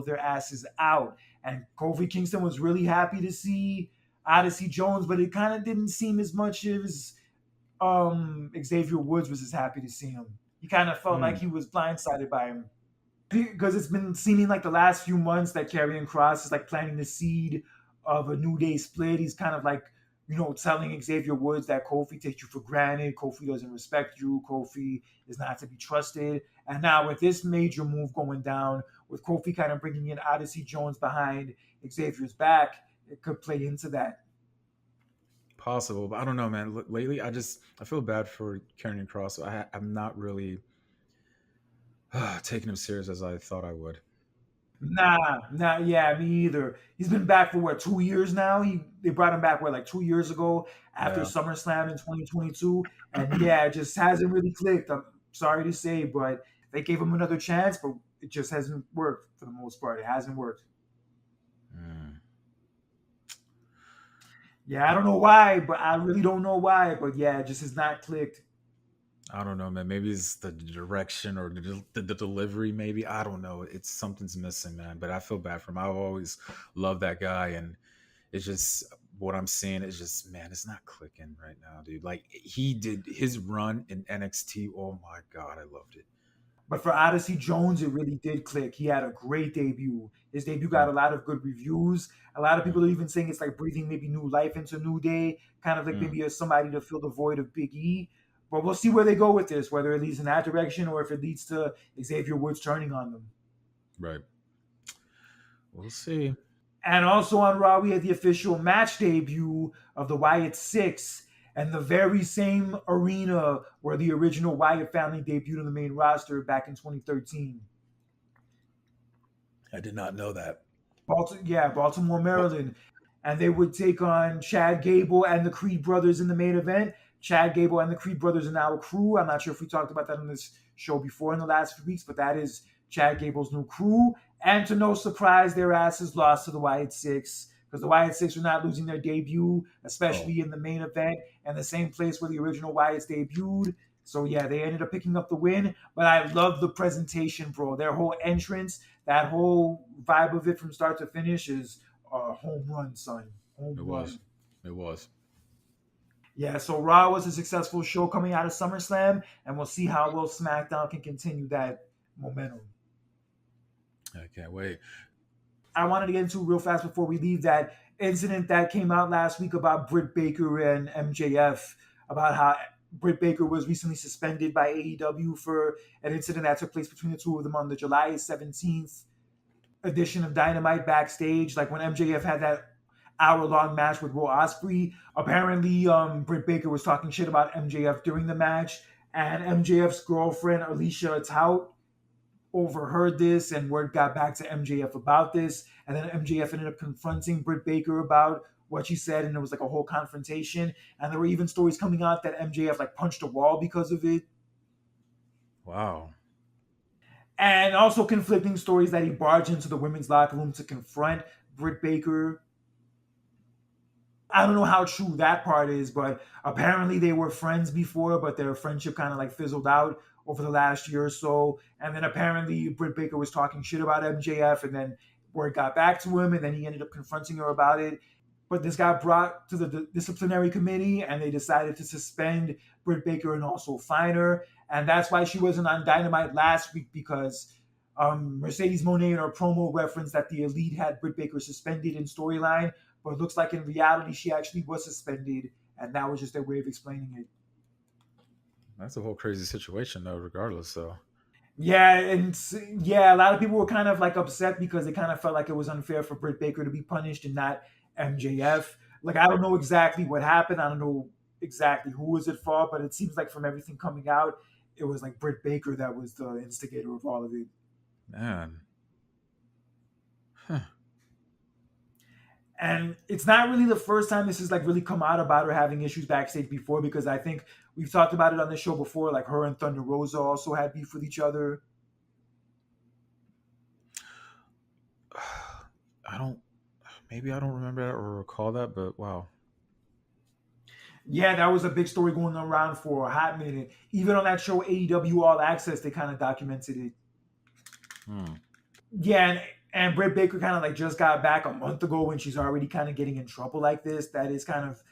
their asses out. And Kofi Kingston was really happy to see Odyssey Jones, but it kind of didn't seem as much as Xavier Woods was just happy to see him. He kind of felt like Hmm. he was blindsided by him because it's been seeming like the last few months that Karrion Kross is like planting the seed of a New Day split. He's kind of like telling Xavier Woods that Kofi takes you for granted. Kofi doesn't respect you. Kofi is not to be trusted. And now with this major move going down, with Kofi kind of bringing in Odyssey Jones behind Xavier's back, it could play into that. Possible, but I don't know, man. Lately, I feel bad for Karrion Cross. I'm not really taking him serious as I thought I would. Nah, yeah, me either. He's been back for what 2 years now. They brought him back what like 2 years ago after Yeah. SummerSlam in 2022, and yeah, it just hasn't really clicked. I'm sorry to say, but they gave him another chance, but it just hasn't worked for the most part. It hasn't worked. Hmm. Yeah, I don't know why, but I really don't know why, but yeah, it just has not clicked. I don't know, man. Maybe it's the direction or the delivery. Maybe I don't know. It's something's missing, man. But I feel bad for him. I've always loved that guy, and it's just what I'm seeing is just, man, it's not clicking right now, dude. Like he did his run in NXT. Oh my god, I loved it. But for Odyssey Jones, it really did click. He had a great debut. His debut got Mm, a lot of good reviews. A lot of mm, people are even saying it's like breathing maybe new life into New Day, kind of like mm. maybe as somebody to fill the void of Big E. But we'll see where they go with this, whether it leads in that direction or if it leads to Xavier Woods turning on them. Right. We'll see. And also on Raw, we had the official match debut of the Wyatt Six and the very same arena where the original Wyatt family debuted on the main roster back in 2013. I did not know that. Baltimore, Maryland. And they would take on Chad Gable and the Creed brothers in the main event. Chad Gable and the Creed brothers are now a crew. I'm not sure if we talked about that on this show before in the last few weeks, but that is Chad Gable's new crew. And to no surprise, their asses lost to the Wyatt Six because the Wyatt Six were not losing their debut, Oh, especially in the main event and the same place where the original Wyatts debuted. So yeah, they ended up picking up the win. But I love the presentation, bro. Their whole entrance, that whole vibe of it from start to finish is a home run, son. Home it was. run. It was. Yeah, so Raw was a successful show coming out of SummerSlam, and we'll see how well SmackDown can continue that momentum. I can't wait. I wanted to get into real fast before we leave that incident that came out last week about Britt Baker and MJF, about how Britt Baker was recently suspended by AEW for an incident that took place between the two of them on the July 17th edition of Dynamite backstage, like when MJF had that hour-long match with Will Ospreay. Apparently, Britt Baker was talking shit about MJF during the match, and MJF's girlfriend Alicia Tout overheard this, and word got back to MJF about this, and then MJF ended up confronting Britt Baker about what she said, and there was like a whole confrontation, and there were even stories coming out that MJF like punched a wall because of it. Wow. And also conflicting stories that he barged into the women's locker room to confront Britt Baker. I don't know how true that part is, but apparently they were friends before, but their friendship kind of like fizzled out over the last year or so. And then apparently Britt Baker was talking shit about MJF, and then word got back to him, and then he ended up confronting her about it. But this got brought to the disciplinary committee, and they decided to suspend Britt Baker and also fine her. And that's why she wasn't on Dynamite last week, because Mercedes Moné in her promo referenced that the Elite had Britt Baker suspended in storyline, but it looks like in reality she actually was suspended, and that was just their way of explaining it. That's a whole crazy situation, though. Regardless, so Yeah, and yeah, a lot of people were kind of like upset because they kind of felt like it was unfair for Britt Baker to be punished and not MJF. Like, I don't know exactly what happened. I don't know exactly who was at fault, but it seems like from everything coming out, it was like Britt Baker that was the instigator of all of it. man, huh. And it's not really the first time this has like really come out about her having issues backstage before, because I think we've talked about it on the show before. Like, her and Thunder Rosa also had beef with each other. I don't. Maybe I don't remember that or recall that, but wow. Yeah, that was a big story going around for a hot minute. Even on that show AEW All Access, they kind of documented it. Hmm. Yeah, and Britt Baker kind of like just got back a month ago when she's already kind of getting in trouble like this. That is kind of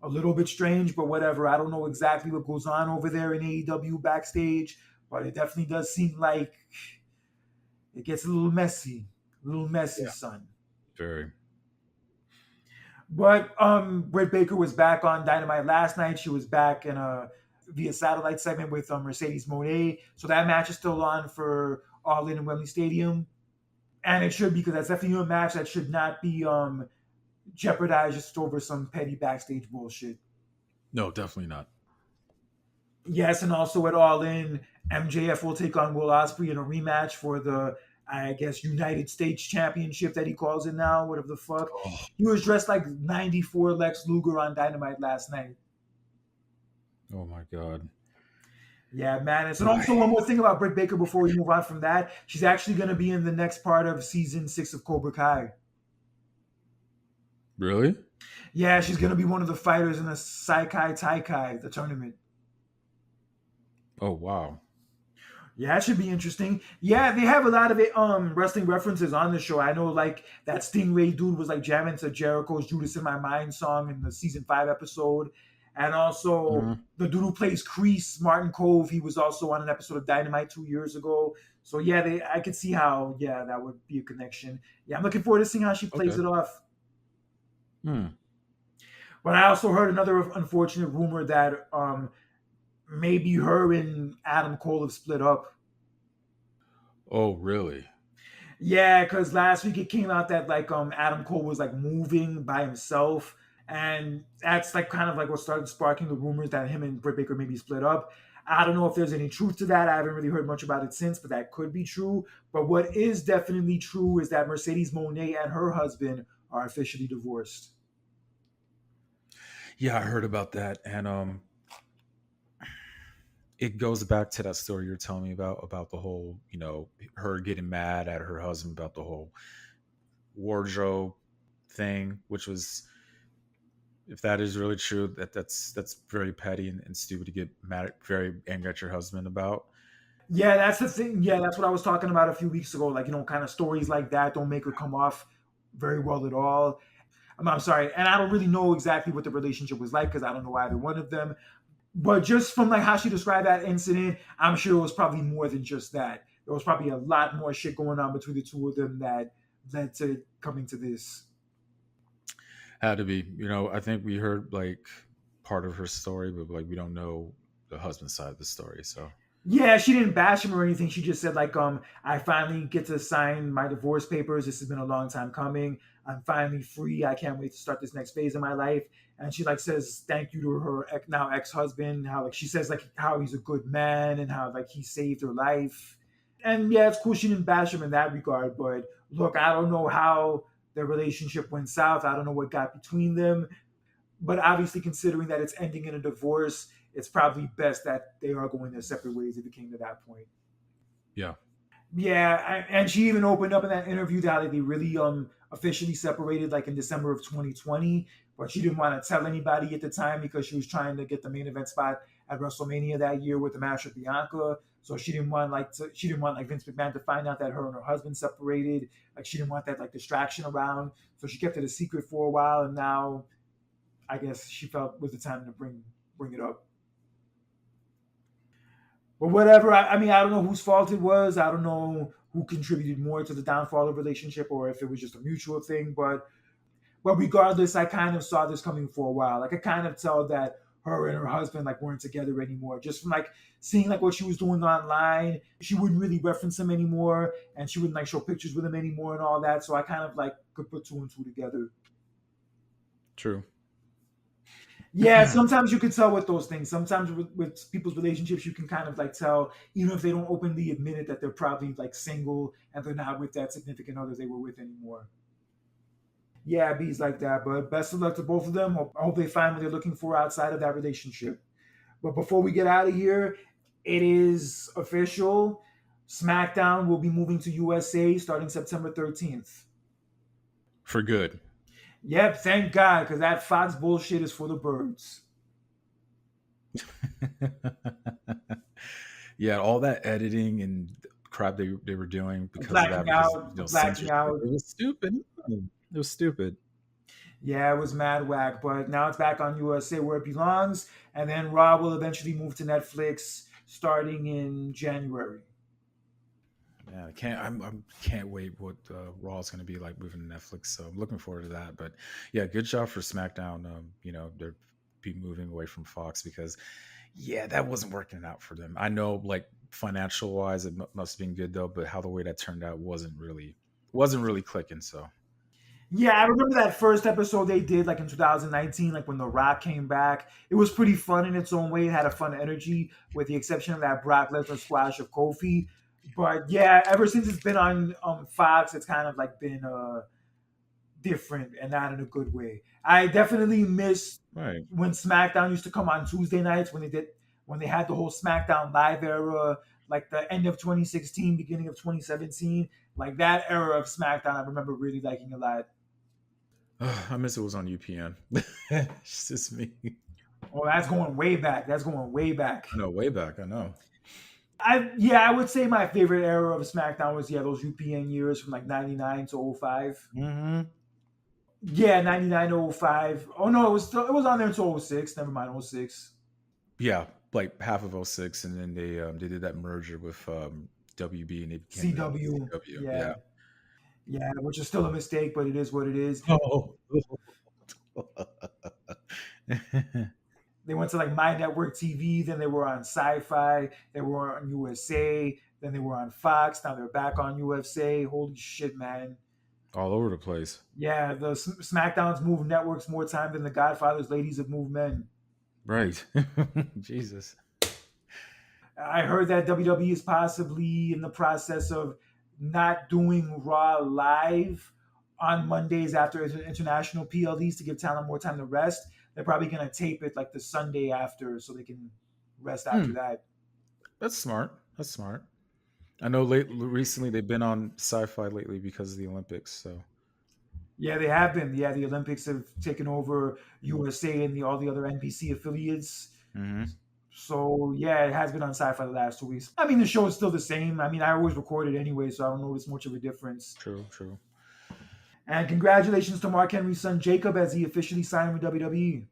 a little bit strange, but whatever. I don't know exactly what goes on over there in AEW backstage, but it definitely does seem like it gets a little messy. A little messy, Yeah. son. Very. But Britt Baker was back on Dynamite last night. She was back in a via satellite segment with Mercedes Moné. So that match is still on for All In Wembley Stadium, and it should, because that's definitely a match that should not be jeopardized just over some petty backstage bullshit. No, definitely not. Yes, and also at All In, MJF will take on Will Ospreay in a rematch for the, I guess, United States Championship that he calls it now, whatever the fuck. Oh, He was dressed like 94 Lex Luger on Dynamite last night. oh my God. Yeah, madness. And Boy. also, one more thing about Britt Baker before we move on from that. She's actually going to be in the next part of season 6 of Cobra Kai. Really? Yeah, she's going to be one of the fighters in the Saikai Taikai, the tournament. Oh wow. Yeah, that should be interesting. Yeah, they have a lot of it, wrestling references on the show. I know, like, that Stingray dude was like jamming to Jericho's "Judas in My Mind" song in the season 5 episode, and also Mhm. the dude who plays Kreese, Martin Cove, he was also on an episode of Dynamite 2 years ago. So yeah, I could see how that would be a connection. Yeah, I'm looking forward to seeing how she plays Okay. it off. Hmm. But I also heard another unfortunate rumor that maybe her and Adam Cole have split up. Oh really? Yeah, because last week it came out that like Adam Cole was like moving by himself, and that's like kind of like what started sparking the rumors that him and Britt Baker maybe split up. I don't know if there's any truth to that. I haven't really heard much about it since, but that could be true. But what is definitely true is that Mercedes Moné and her husband are officially divorced. Yeah, I heard about that, and it goes back to that story you're telling me about the whole, her getting mad at her husband about the whole wardrobe thing, which was, if that is really true, that's very petty and stupid to get mad at, very angry at your husband about. Yeah, that's the thing. Yeah, that's what I was talking about a few weeks ago. Like, kind of stories like that don't make her come off very well at all. I'm sorry, and I don't really know exactly what the relationship was like because I don't know either one of them. But just from like how she described that incident, I'm sure it was probably more than just that. There was probably a lot more shit going on between the two of them that led to coming to this. Had to be, I think we heard like part of her story, but like we don't know the husband side of the story. So Yeah, she didn't bash him or anything. She just said like, I finally get to sign my divorce papers. This has been a long time coming. I'm finally free. I can't wait to start this next phase of my life. And she like says thank you to her now ex-husband. How like she says like how he's a good man and how like he saved her life. And yeah, it's cool she didn't bash him in that regard. But look, I don't know how their relationship went south. I don't know what got between them. But obviously, considering that it's ending in a divorce, it's probably best that they are going their separate ways if it came to that point. yeah. Yeah, and she even opened up in that interview that like, they really officially separated like in December of 2020, but she didn't want to tell anybody at the time because she was trying to get the main event spot at WrestleMania that year with the match with Bianca. So she didn't want like Vince McMahon to find out that her and her husband separated. Like she didn't want that like distraction around. So she kept it a secret for a while, and now I guess she felt was the time to bring it up. But whatever. I mean, I don't know whose fault it was. I don't know who contributed more to the downfall of the relationship or if it was just a mutual thing. But regardless, I kind of saw this coming for a while. Like I kind of tell that her and her husband like weren't together anymore. Just from like seeing like what she was doing online, she wouldn't really reference him anymore, and she wouldn't like show pictures with him anymore and all that. So I kind of like could put two and two together. True. Yeah, sometimes you could tell with those things. Sometimes with people's relationships, you can kind of like tell, even if they don't openly admit it, that they're probably like single and they're not with that significant other they were with anymore. Yeah, bees like that. But best of luck to both of them. I hope they find what they're looking for outside of that relationship. But before we get out of here, it is official. SmackDown will be moving to USA starting September 13th. For good. Yep, thank God, because that Fox bullshit is for the birds. Yeah, all that editing and crap they were doing because of that, Blacking because out, blacking censorship. out. It was stupid. It was stupid. Yeah, it was mad whack, but now it's back on USA where it belongs, and then Raw will eventually move to Netflix starting in January. Yeah, can't wait what Raw is going to be like moving to Netflix. So I'm looking forward to that. But yeah, good job for SmackDown. They're be moving away from Fox because yeah, that wasn't working out for them. I know, like financial wise, it must have been good though, but how the way that turned out wasn't really clicking. So Yeah, I remember that first episode they did like in 2019, like when The Rock came back. It was pretty fun in its own way. It had a fun energy, with the exception of that Brock Lesnar squash of Kofi. But yeah, ever since it's been on Fox, it's kind of like been different and not in a good way. I definitely miss right. when SmackDown used to come on Tuesday nights when they had the whole SmackDown Live era, like the end of 2016, beginning of 2017. Like that era of SmackDown, I remember really liking a lot. I miss it was on UPN. It's just me. Oh, that's going way back. That's going way back. I know, way back. I know. I would say my favorite era of SmackDown was those UPN years from like 99 to '05. Hmm. Yeah, 99 to '05. Oh no, it was on there until '06. Never mind, '06. Yeah, like half of '06, and then they did that merger with WB, and they became the CW. CW. Yeah. Yeah. Yeah, which is still a mistake, but it is what it is. Oh. They went to like My Network TV, then they were on Sci-Fi, they were on USA, then they were on Fox. Now they're back on USA. Holy shit, man! All over the place. Yeah, the SmackDowns move networks more time than the Godfather's ladies have moved men. Right. Jesus. I heard that WWE is possibly in the process of not doing Raw live on Mondays after international PLEs to give talent more time to rest. They're probably going to tape it like the Sunday after so they can rest after Hmm. that. That's smart. That's smart. I know recently they've been on sci-fi lately because of the Olympics. So Yeah, they have been. Yeah, the Olympics have taken over USA and all the other NBC affiliates. hmm. So yeah, it has been on Sci-Fi the last 2 weeks. I mean, the show is still the same. I mean, I always record it anyway, so I don't notice much of a difference. True, true. And congratulations to Mark Henry's son Jacob as he officially signed with WWE.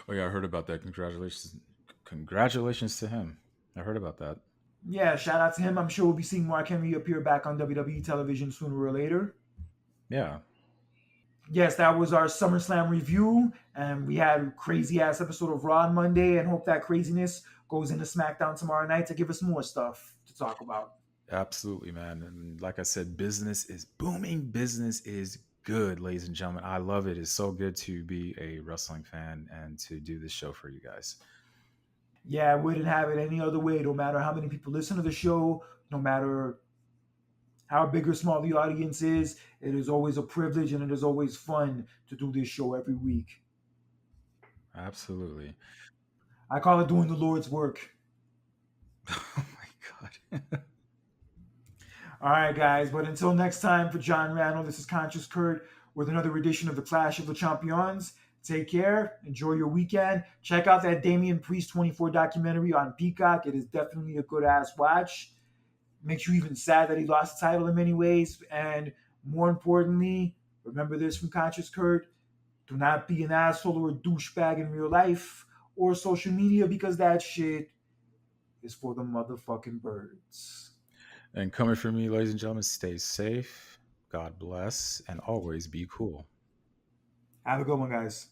Oh yeah, I heard about that. Congratulations to him. I heard about that. Yeah, shout out to him. I'm sure we'll be seeing Mark Henry appear back on WWE television sooner or later. Yeah, Yes, that was our SummerSlam review, and we had a crazy ass episode of Raw on Monday, and hope that craziness goes into SmackDown tomorrow night to give us more stuff to talk about. absolutely, man. And like I said, business is booming. Business is good, ladies and gentlemen. I love it. It's so good to be a wrestling fan and to do this show for you guys. Yeah, I wouldn't have it any other way. No matter how many people listen to the show, no matter how big or small the audience is, it is always a privilege and it is always fun to do this show every week. Absolutely. I call it doing the Lord's work. Oh my god. All right, guys. But until next time, for John Randall, this is Conscious Kurt with another edition of the Clash of the Champions. Take care. Enjoy your weekend. Check out that Damian Priest 24 documentary on Peacock. It is definitely a good ass watch. Makes you even sad that he lost the title in many ways. And more importantly, remember this from Conscious Kurt: do not be an asshole or a douchebag in real life or social media, because that shit is for the motherfucking birds. And coming from me, ladies and gentlemen, stay safe, God bless, and always be cool. Have a good one, guys.